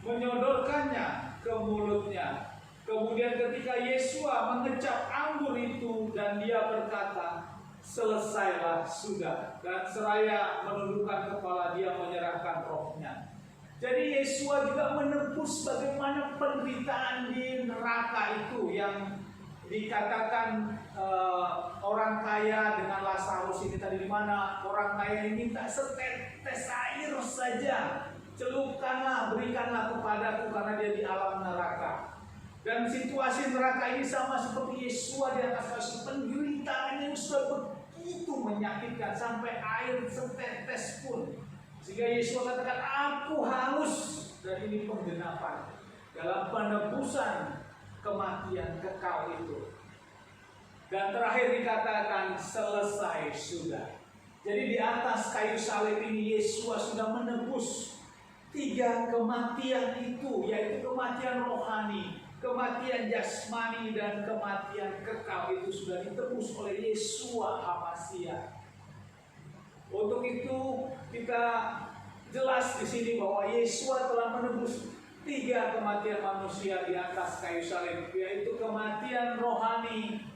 menyodorkannya ke mulutnya. Kemudian ketika Yesua mengecap anggur itu dan dia berkata, "Selesailah sudah," dan seraya menundukkan kepala dia menyerahkan rohnya. Jadi Yesua juga menebus bagaimana penderitaan di neraka itu yang dikatakan orang kaya dengan Lazarus ini tadi, di mana orang kaya ini minta setetes air saja, celupkanlah, berikanlah kepadaku, karena dia di alam neraka. Dan situasi neraka ini sama seperti Yesua di atas kayu, penderitaannya sudah begitu menyakitkan sampai air setetes pun. Sehingga Yesus katakan, aku haus. Dan ini penggenapan dalam penebusan kematian kekal itu. Dan terakhir dikatakan, selesai sudah. Jadi di atas kayu salib ini Yesus sudah menebus 3 kematian itu, yaitu kematian rohani, kematian jasmani, dan kematian kekal itu sudah ditebus oleh Yesua HaMasiah. Untuk itu kita jelas di sini bahwa Yesua telah menebus 3 kematian manusia di atas kayu salib, yaitu kematian rohani,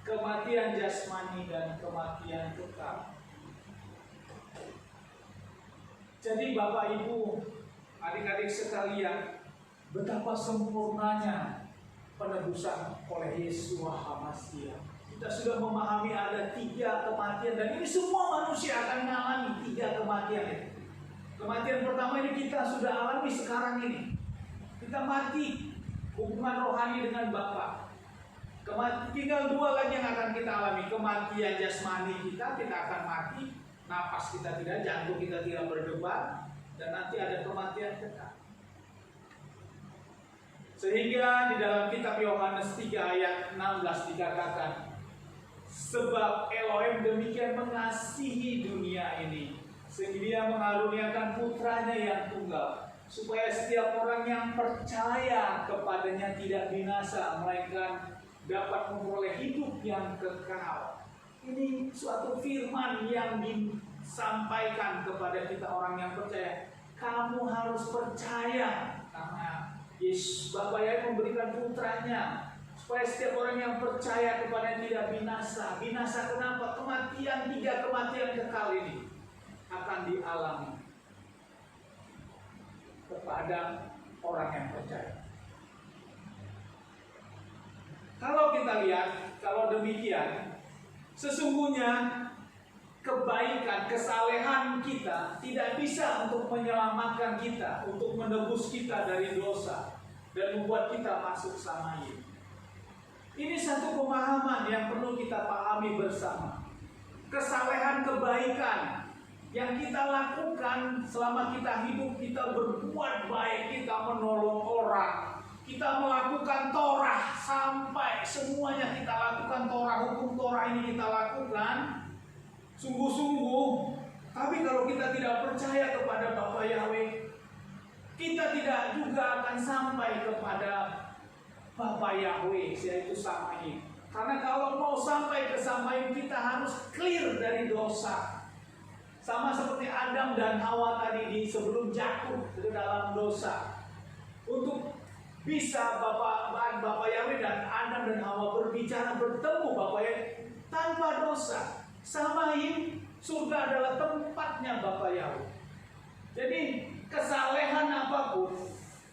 kematian jasmani, dan kematian kekal. Jadi Bapak Ibu, adik-adik sekalian, betapa sempurnanya penebusan oleh Yeshua HaMashiach. Kita sudah memahami ada 3 kematian, dan ini semua manusia akan mengalami 3 kematian itu. Kematian pertama ini kita sudah alami sekarang ini. Kita mati hubungan rohani dengan Bapa. Tinggal 2 lagi yang akan kita alami. Kematian jasmani kita akan mati. Napas kita tidak, jantung kita tidak berdebar, dan nanti ada kematian kekal. Sehingga di dalam kitab Yohanes 3 ayat 16 dikatakan, sebab Elohim demikian mengasihi dunia ini, sehingga Dia mengaruniakan putranya yang tunggal, supaya setiap orang yang percaya kepadanya tidak binasa, melainkan dapat memperoleh hidup yang kekal. Ini suatu firman yang disampaikan kepada kita orang yang percaya. Kamu harus percaya, karena Yesus Bapa yang memberikan putranya, supaya setiap orang yang percaya kepada tidak binasa. Binasa kenapa? Kematian, 3 kematian kekal ini akan dialami kepada orang yang percaya. Kalau kita lihat, kalau demikian, sesungguhnya kebaikan, kesalehan kita tidak bisa untuk menyelamatkan kita, untuk menebus kita dari dosa dan membuat kita masuk Samayim. Ini satu pemahaman yang perlu kita pahami bersama. Kesalehan, kebaikan yang kita lakukan selama kita hidup, kita berbuat baik, kita menolong orang, kita melakukan Torah, sampai semuanya kita lakukan Torah, hukum Torah ini kita lakukan sungguh-sungguh. Tapi kalau kita tidak percaya kepada Bapa Yahweh, kita tidak juga akan sampai kepada Bapa Yahweh, yaitu Samayim. Karena kalau mau sampai ke Samayim, kita harus clear dari dosa. Sama seperti Adam dan Hawa tadi sebelum jatuh ke dalam dosa. Untuk bisa Bapa Yahweh dan Adam dan Hawa berbicara, bertemu Bapa Yahweh tanpa dosa. Samayim, surga adalah tempatnya Bapa Yahweh. Jadi kesalehan apapun,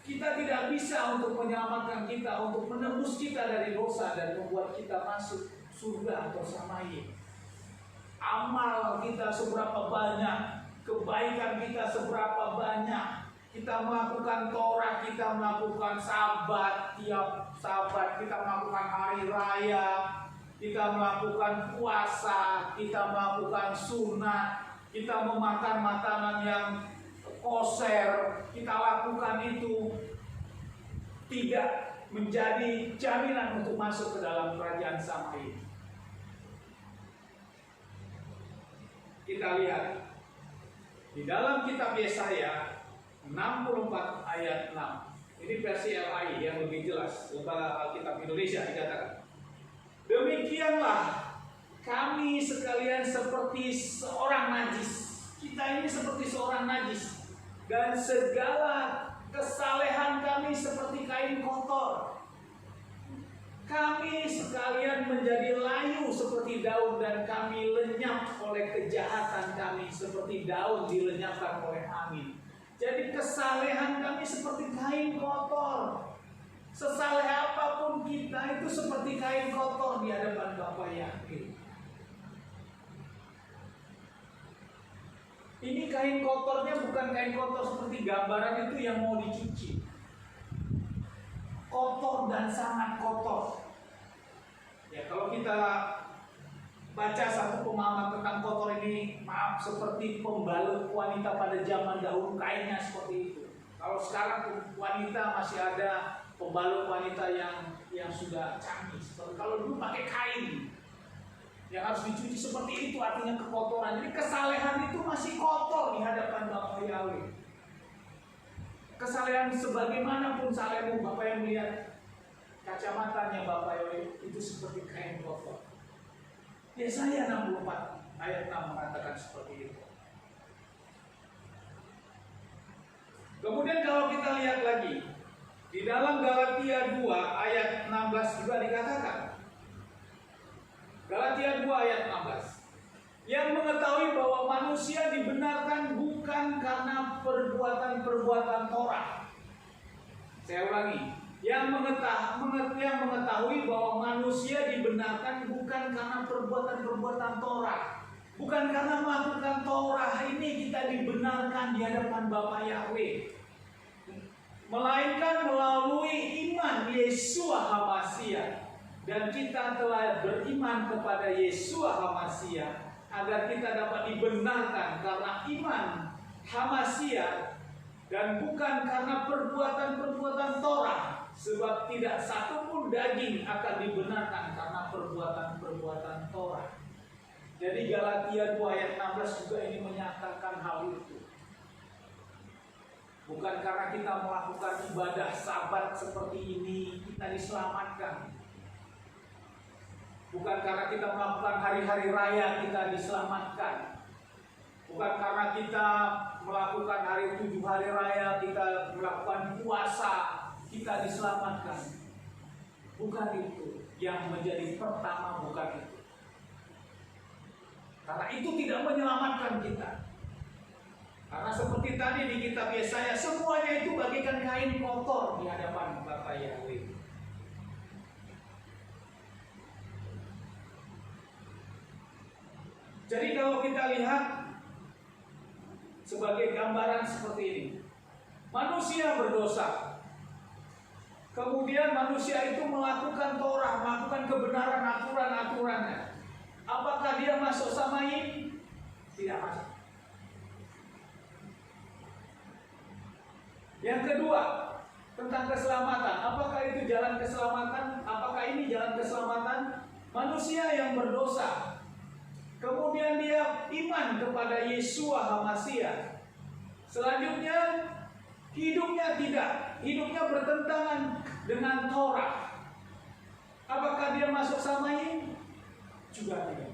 kita tidak bisa untuk menyelamatkan kita, untuk menebus kita dari dosa dan membuat kita masuk surga atau Samayim. Amal kita seberapa banyak, kebaikan kita seberapa banyak, kita melakukan Torah, kita melakukan sabat, tiap sabat kita melakukan hari raya, kita melakukan puasa, kita melakukan sunat, kita memakan makanan yang kosher, kita lakukan itu, tidak menjadi jaminan untuk masuk ke dalam kerajaan Samayim. Kita lihat di dalam kitab Yesaya 64 ayat 6. Ini versi LAI yang lebih jelas, Lembaga Alkitab Indonesia dikatakan, demikianlah kami sekalian seperti seorang najis. Kita ini seperti seorang najis, dan segala kesalehan kami seperti kain kotor. Kami sekalian menjadi layu seperti daun, dan kami lenyap oleh kejahatan kami seperti daun dilenyapkan oleh angin. Jadi kesalehan kami seperti kain kotor. Sesaleh apapun kita itu seperti kain kotor di hadapan Bapa Yahweh. Ini kain kotornya bukan kain kotor seperti gambaran itu yang mau dicuci. Kotor dan sangat kotor. Ya, kalau kita baca satu pemahaman tentang kotor ini, maaf, seperti pembalut wanita pada zaman dahulu, kainnya seperti itu. Kalau sekarang wanita masih ada pembalut wanita yang sudah canggih. Seperti kalau dulu pakai kain yang harus dicuci seperti itu, artinya kekotoran. Jadi kesalehan itu masih kotor di hadapan Bapa Yahweh. Kesalehan sebagaimanapun salehmu, Bapak yang melihat kacamatanya Bapa Yahweh itu seperti kain kotor. Yesaya 64 ayat 6 mengatakan seperti itu. Kemudian kalau kita lihat lagi di dalam Galatia 2 ayat 16 juga dikatakan, Galatia 2 ayat 16, yang mengetahui bahwa manusia dibenarkan bukan bukan karena perbuatan-perbuatan Torah. Saya ulangi, yang mengetahui bahwa manusia dibenarkan bukan karena perbuatan-perbuatan Torah, bukan karena melakukan Torah ini kita dibenarkan di hadapan Bapa Yahweh, melainkan melalui iman Yeshua HaMashiach. Dan kita telah beriman kepada Yeshua HaMashiach agar kita dapat dibenarkan karena iman HaMashiach dan bukan karena perbuatan-perbuatan Torah, sebab tidak satupun daging akan dibenarkan karena perbuatan-perbuatan Torah. Jadi Galatia 2 ayat 16 juga ini menyatakan hal itu. Bukan karena kita melakukan ibadah Sabat seperti ini kita diselamatkan. Bukan karena kita melakukan hari-hari raya kita diselamatkan. Bukan karena kita melakukan 7 hari raya, kita melakukan puasa, kita diselamatkan. Bukan itu yang menjadi pertama, bukan itu. Karena itu tidak menyelamatkan kita. Karena seperti tadi di kitab Yesaya, semuanya itu bagaikan kain kotor di hadapan Bapa Yahweh. Jadi kalau kita lihat sebagai gambaran seperti ini, manusia berdosa, kemudian manusia itu melakukan Torah, melakukan kebenaran aturan-aturannya. Apakah dia masuk Samaim? Tidak masuk. Yang kedua, tentang keselamatan. Apakah itu jalan keselamatan? Apakah ini jalan keselamatan? Manusia yang berdosa, kemudian dia iman kepada Yeshua HaMashiach. Selanjutnya, hidupnya tidak. Hidupnya bertentangan dengan Torah. Apakah dia masuk Samaim? Juga tidak.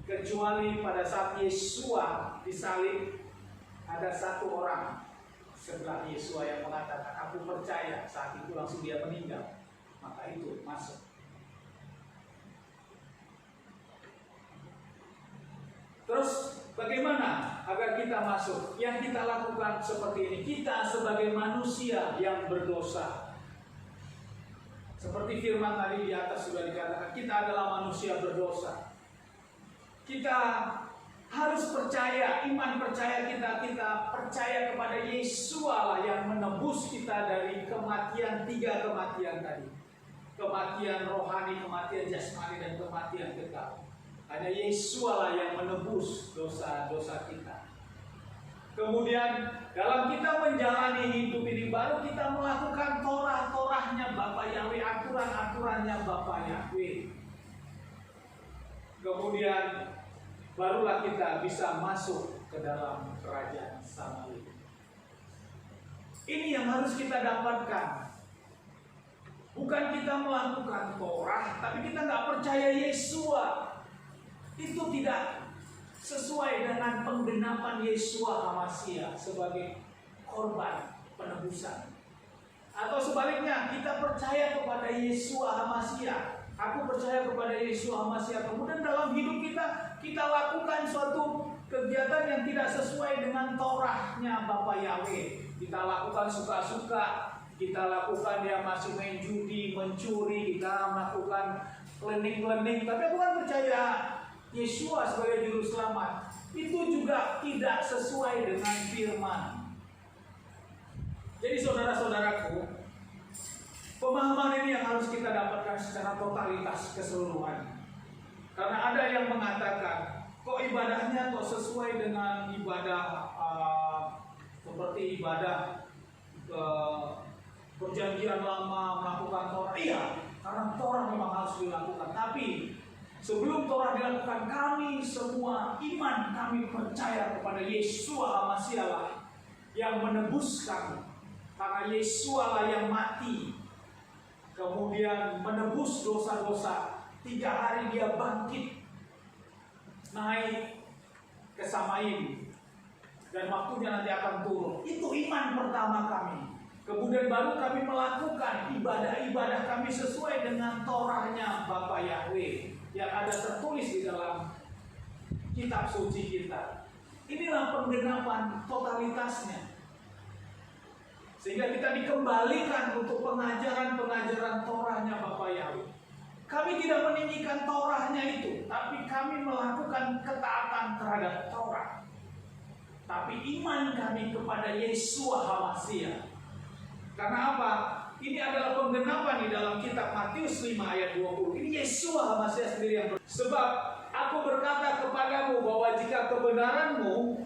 Kecuali pada saat Yeshua disalib, ada satu orang setelah Yeshua yang mengatakan, aku percaya, saat itu langsung dia meninggal. Maka itu masuk. Terus bagaimana agar kita masuk? Yang kita lakukan seperti ini. Kita sebagai manusia yang berdosa, seperti firman tadi di atas sudah dikatakan, kita adalah manusia berdosa. Kita harus percaya, iman percaya kita percaya kepada Yeshua lah yang menebus kita dari kematian, 3 kematian tadi. Kematian rohani, kematian jasmani, dan kematian kekal. Hanya Yeshua lah yang menebus dosa-dosa kita. Kemudian dalam kita menjalani hidup ini, baru kita melakukan Torah-Torahnya Bapa Yahweh, aturan-aturannya Bapa Yahweh. Kemudian barulah kita bisa masuk ke dalam kerajaan Samawi. Ini yang harus kita dapatkan. Bukan kita melakukan Torah, tapi kita nggak percaya Yeshua. Itu tidak sesuai dengan penggenapan Yeshua HaMashiach sebagai korban penebusan. Atau sebaliknya, kita percaya kepada Yeshua HaMashiach. Aku percaya kepada Yeshua HaMashiach. Kemudian dalam hidup kita lakukan suatu kegiatan yang tidak sesuai dengan Torahnya Bapa Yahweh. Kita lakukan suka-suka, kita lakukan dia masih main judi, mencuri, kita melakukan klinik-klinik. Tapi aku kan percaya Yeshua sebagai juru selamat. Itu juga tidak sesuai dengan firman. Jadi saudara-saudaraku, pemahaman ini yang harus kita dapatkan secara totalitas keseluruhan. Karena ada yang mengatakan, kok ibadahnya kok sesuai dengan ibadah seperti ibadah perjanjian lama, melakukan Torah. Iya, karena Torah memang harus dilakukan. Tapi sebelum Torah dilakukan, kami semua iman, kami percaya kepada Yeshua HaMashiach yang menebus kami. Karena Yeshua lah yang mati, kemudian menebus dosa-dosa. 3 hari dia bangkit, naik ke Samaim, dan waktunya nanti akan turun. Itu iman pertama kami. Kemudian baru kami melakukan ibadah-ibadah kami sesuai dengan Torahnya Bapa Yahweh yang ada tertulis di dalam kitab suci kita. Inilah penggenapan totalitasnya. Sehingga kita dikembalikan untuk pengajaran-pengajaran Torahnya Bapa Yahweh. Kami tidak meninggikan Torahnya itu, tapi kami melakukan ketaatan terhadap Torah. Tapi iman kami kepada Yeshua HaMashiach. Karena apa? Ini adalah penggenapan di dalam kitab Matius 5 ayat 20. Ini Yeshua HaMashiach sendiri yang sebab aku berkata kepadamu bahwa jika kebenaranmu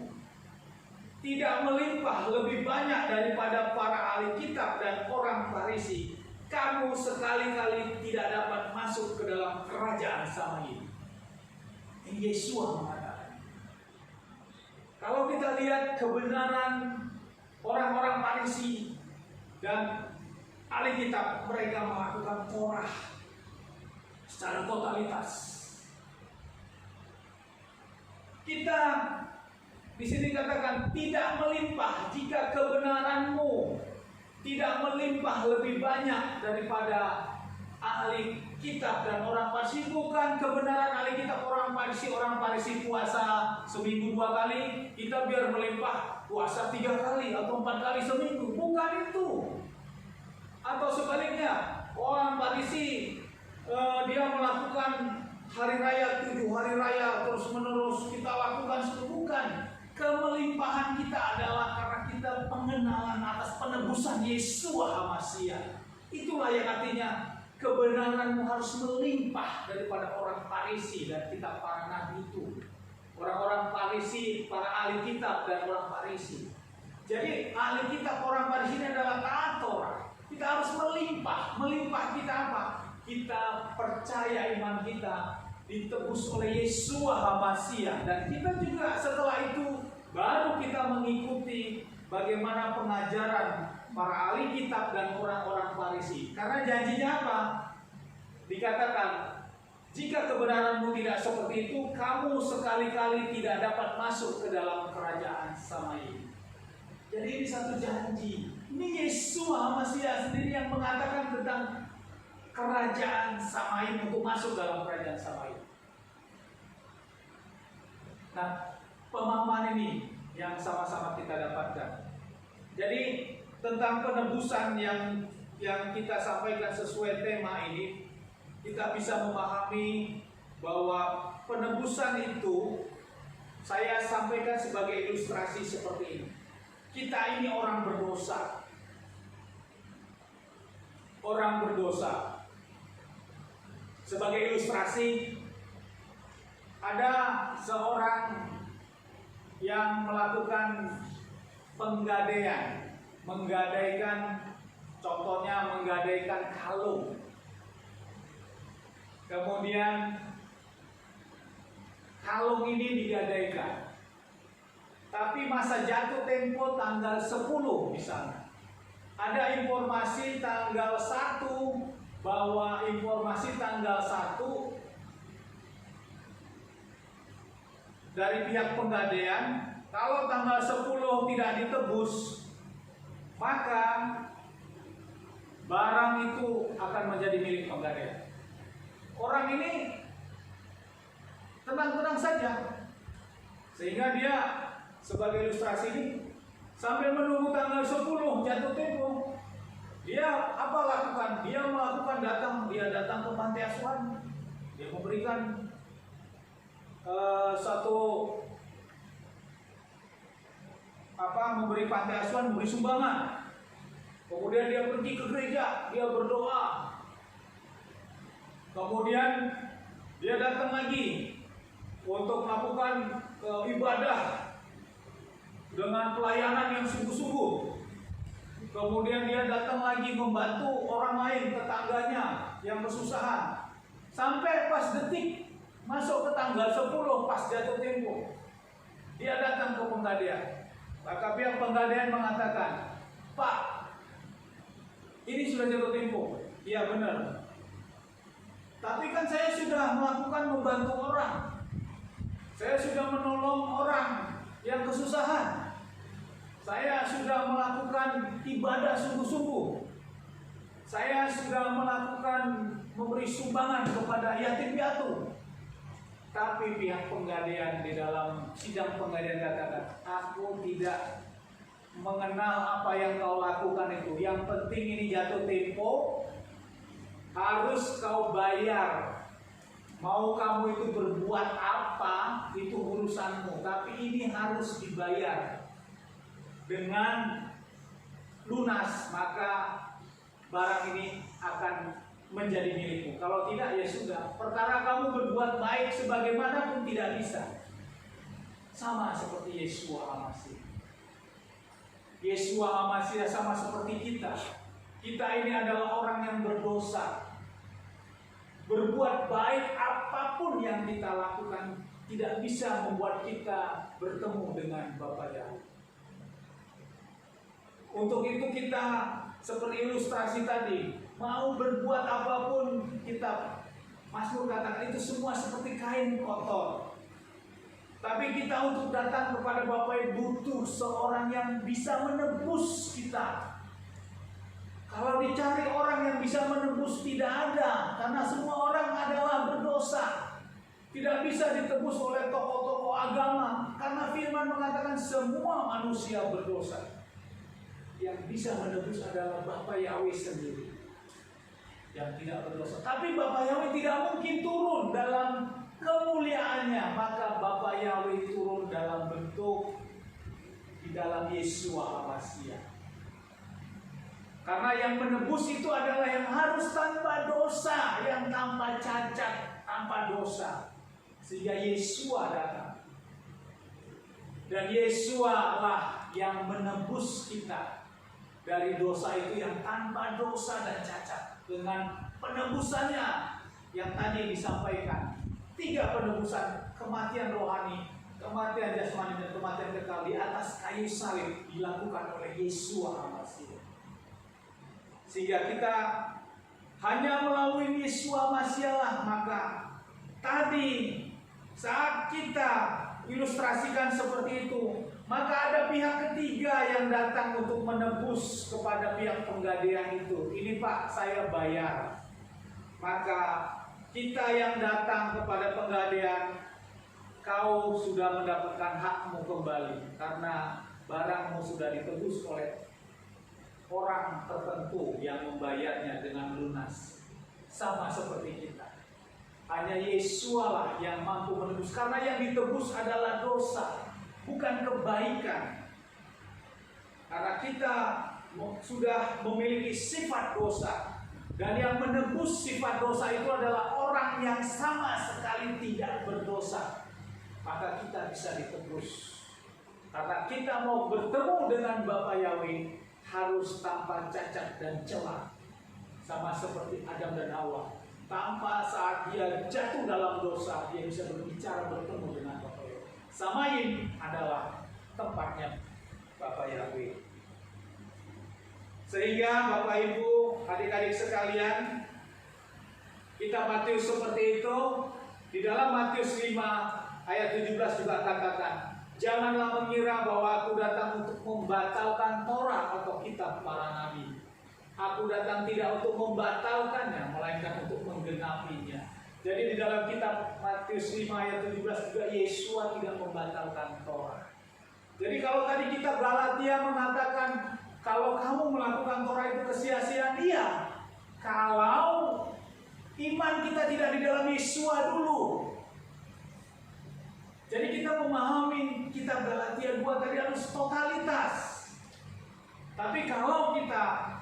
tidak melimpah lebih banyak daripada para ahli kitab dan orang Farisi, kamu sekali-kali tidak dapat masuk ke dalam kerajaan sama ini. Ini Yeshua mengatakan. Kalau kita lihat kebenaran orang-orang Farisi dan ahli kitab, mereka melakukan Torah secara totalitas. Kita di sini katakan tidak melimpah jika kebenaranmu tidak melimpah lebih banyak daripada ahli kitab dan orang Farisi. Bukan kebenaran ahli kitab orang Farisi puasa seminggu 2 kali, kita biar melimpah puasa 3 kali atau 4 kali seminggu. Bukan itu. Atau sebaliknya, orang Farisi dia melakukan hari raya 7 hari raya terus menerus kita lakukan bukan. Kemelimpahan kita adalah karena kita pengenalan atas penebusan Yeshua HaMashiach. Itulah yang artinya kebenaranmu harus melimpah daripada orang Farisi dan kitab para nabi itu. Orang-orang Farisi, para ahli kitab dan orang Farisi. Jadi ahli kitab orang Farisi ini adalah taat Torah. Kita harus melimpah. Melimpah kita apa? Kita percaya iman kita ditebus oleh Yeshua HaMashiach, dan kita juga setelah itu baru kita mengikuti bagaimana pengajaran para ahli kitab dan orang-orang Farisi. Karena janjinya apa? Dikatakan, jika kebenaranmu tidak seperti itu, kamu sekali-kali tidak dapat masuk ke dalam kerajaan sama ini. Jadi ini satu janji. Ini Yeshua HaMashiach sendiri yang mengatakan tentang kerajaan Samaim, untuk masuk dalam kerajaan Samaim. Nah, pemahaman ini yang sama-sama kita dapatkan. Jadi tentang penebusan yang kita sampaikan sesuai tema ini, kita bisa memahami bahwa penebusan itu saya sampaikan sebagai ilustrasi seperti ini. Kita ini orang berdosa. Orang berdosa. Sebagai ilustrasi, ada seorang yang melakukan penggadaian, menggadaikan, contohnya menggadaikan kalung. Kemudian kalung ini digadaikan, tapi masa jatuh tempo tanggal 10 misalnya. Ada informasi tanggal 1, bahwa informasi tanggal 1 dari pihak penggadaian, kalau tanggal 10 tidak ditebus, maka barang itu akan menjadi milik penggadaian. Orang ini tenang-tenang saja, sehingga dia sebagai ilustrasi ini sambil menunggu tanggal 10 jatuh tempo, dia apa lakukan? Dia datang ke panti asuhan, dia memberikan memberi panti asuhan, memberi sumbangan. Kemudian dia pergi ke gereja, dia berdoa. Kemudian dia datang lagi untuk melakukan ibadah dengan pelayanan yang sungguh-sungguh. Kemudian dia datang lagi membantu orang lain, tetangganya yang kesusahan. Sampai pas detik masuk ke tanggal 10 pas jatuh tempo, dia datang ke penggadaian. Maka pihak penggadaian mengatakan, "Pak, ini sudah jatuh tempo." Iya benar. Tapi kan saya sudah melakukan membantu orang. Saya sudah menolong orang yang kesusahan. Saya sudah melakukan ibadah sungguh-sungguh. Saya sudah melakukan memberi sumbangan kepada yatim piatu. Tapi pihak penggadaian di dalam sidang penggadaian katakan, aku tidak mengenal apa yang kau lakukan itu. Yang penting ini jatuh tempo, harus kau bayar. Mau kamu itu berbuat apa, itu urusanmu. Tapi ini harus dibayar dengan lunas, maka barang ini akan menjadi milikmu. Kalau tidak, ya sudah. Perkara kamu berbuat baik sebagaimanapun tidak bisa. Sama seperti Yeshua HaMashiach. Yeshua HaMashiach sama seperti kita. Kita ini adalah orang yang berdosa. Berbuat baik apapun yang kita lakukan tidak bisa membuat kita bertemu dengan Bapa Yahweh. Untuk itu kita seperti ilustrasi tadi, mau berbuat apapun kita, Mazmur katakan itu semua seperti kain kotor. Tapi kita untuk datang kepada Bapa butuh seorang yang bisa menebus kita. Kalau dicari orang yang bisa menebus tidak ada, karena semua orang adalah berdosa. Tidak bisa ditebus oleh tokoh-tokoh agama, karena firman mengatakan semua manusia berdosa. Yang bisa menebus adalah Bapa Yahweh sendiri yang tidak berdosa. Tapi Bapa Yahweh tidak mungkin turun dalam kemuliaannya, maka Bapa Yahweh turun dalam bentuk di dalam Yeshua HaMashiach. Karena yang menebus itu adalah yang harus tanpa dosa, yang tanpa cacat, tanpa dosa. Sehingga Yeshua datang. Dan Yeshua lah yang menebus kita dari dosa itu yang tanpa dosa dan cacat. Dengan penebusannya yang tadi disampaikan. 3 penebusan, kematian rohani, kematian jasmani, dan kematian kekal di atas kayu salib dilakukan oleh Yeshua HaMashiach. Sehingga kita hanya melalui Yeshua HaMashiach lah, maka tadi saat kita ilustrasikan seperti itu, maka ada pihak ketiga yang datang untuk menebus kepada pihak penggadaian itu. Ini Pak, saya bayar. Maka kita yang datang kepada penggadaian, kau sudah mendapatkan hakmu kembali, karena barangmu sudah ditebus oleh orang tertentu yang membayarnya dengan lunas. Sama seperti kita. Hanya Yeshua lah yang mampu menebus, karena yang ditebus adalah dosa, bukan kebaikan. Karena kita sudah memiliki sifat dosa, dan yang menebus sifat dosa itu adalah orang yang sama sekali tidak berdosa. Maka kita bisa ditebus. Karena kita mau bertemu dengan Bapa Yahweh harus tanpa cacat dan celah, sama seperti Adam dan Hawa. Tanpa saat dia jatuh dalam dosa, dia bisa berbicara bertemu dengan Bapa Yahweh. Samain adalah tempatnya Bapa Yahweh. Sehingga Bapak Ibu, adik-adik sekalian, kita Matius seperti itu. Di dalam Matius 5 ayat 17 juga katakan, janganlah mengira bahwa aku datang untuk membatalkan Torah atau kitab para nabi. Aku datang tidak untuk membatalkannya, melainkan untuk menggenapinya. Jadi di dalam kitab Matius 5 ayat 17 juga Yeshua tidak membatalkan Torah. Jadi kalau tadi kitab Galatia mengatakan kalau kamu melakukan Torah itu kesia-siaan, iya. Kalau iman kita tidak di dalam Yeshua dulu. Jadi kita memahami kitab Galatia 2 tadi harus totalitas. Tapi kalau kita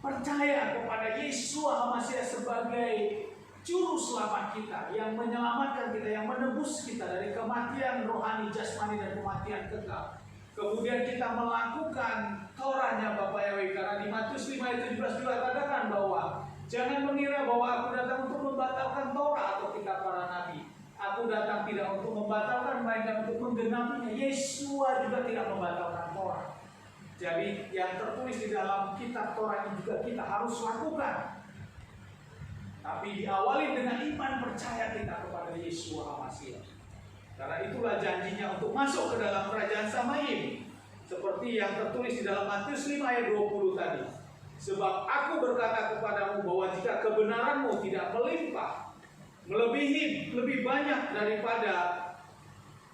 percaya kepada Yeshua HaMashiach sebagai juru selamat kita, yang menyelamatkan kita, yang menebus kita dari kematian rohani, jasmani, dan kematian kekal. Kemudian kita melakukan Torahnya Bapa Yahweh, karena di Matius 5 ayat 17 juga katakan bahwa jangan mengira bahwa aku datang untuk membatalkan Torah atau kitab para nabi. Aku datang tidak untuk membatalkan, melainkan untuk menggenapinya. Yeshua juga tidak membatalkan Torah. Jadi yang tertulis di dalam kitab Torah ini juga kita harus lakukan. Tapi diawali dengan iman percaya kita kepada Yeshua HaMashiach. Karena itulah janjinya untuk masuk ke dalam kerajaan Samaim. Seperti yang tertulis di dalam Matius 5 ayat 20 tadi. Sebab aku berkata kepadamu bahwa jika kebenaranmu tidak melimpah, lebih banyak daripada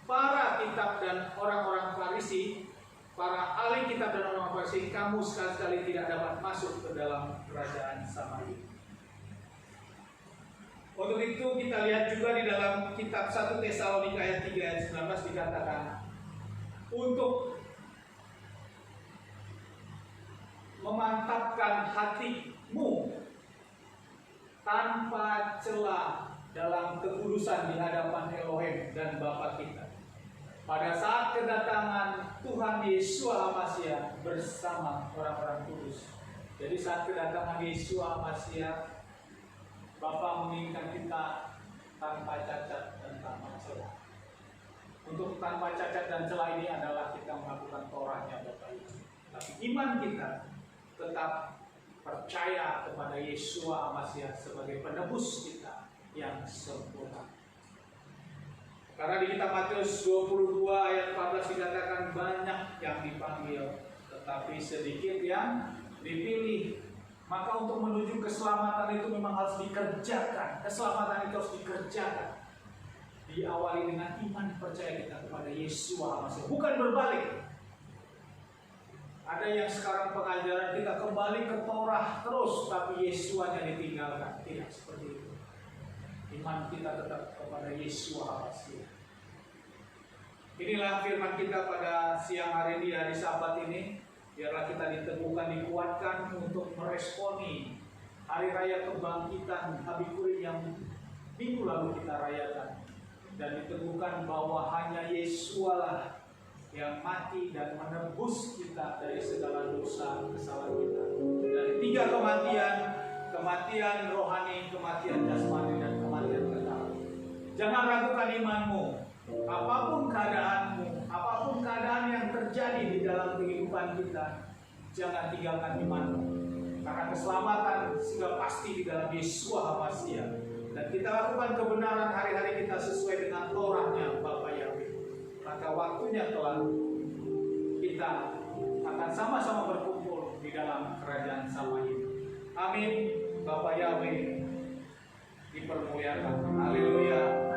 para kitab dan orang-orang Farisi, para ahli kitab dan orang Farisi, kamu sekali-kali tidak dapat masuk ke dalam kerajaan Samaria. Untuk itu kita lihat juga di dalam kitab 1 Tesalonika ayat 3 ayat 19 dikatakan, untuk memantapkan hatimu tanpa celah dalam kekudusan di hadapan Elohim dan Bapa kita pada saat kedatangan Tuhan Yesus HaMasiah bersama orang-orang kudus. Jadi saat kedatangan Yesus HaMasiah, Bapa menginginkan kita tanpa cacat dan tanpa celah. Untuk tanpa cacat dan celah ini adalah kita melakukan Torahnya Bapa itu. Tapi iman kita tetap percaya kepada Yesus HaMasiah sebagai penebus kita yang sempurna. Karena di kitab Matius 22 ayat 14 dikatakan banyak yang dipanggil, tetapi sedikit yang dipilih. Maka untuk menuju keselamatan itu memang harus dikerjakan. Keselamatan itu harus dikerjakan. Diawali dengan iman percaya kita kepada Yesus HaMasiah. Bukan berbalik. Ada yang sekarang pengajaran kita kembali ke Torah terus, tapi Yesus-nya ditinggalkan. Tidak seperti itu. Iman kita tetap kepada Yesus HaMasiah. Inilah firman kita pada siang hari ini, hari Sabat ini. Biarlah kita diteguhkan, dikuatkan untuk meresponi Hari Raya Kebangkitan Habikurim yang minggu lalu kita rayakan. Dan diteguhkan bahwa hanya Yesus-lah yang mati dan menebus kita dari segala dosa kesalahan kita. Dari 3 kematian, kematian rohani, kematian jasmani, dan kematian kekal. Jangan ragukan imanmu. Apapun keadaanmu, apapun keadaan yang terjadi di dalam kehidupan kita, jangan tinggalkan imanmu. Karena keselamatan sudah pasti di dalam Yesus HaMasiah. Dan kita lakukan kebenaran hari-hari kita sesuai dengan Torahnya Bapa Yahweh. Maka waktunya telah kita akan sama-sama berkumpul di dalam kerajaan Samaria. Amin. Bapa Yahweh dipermuliakan. Haleluya.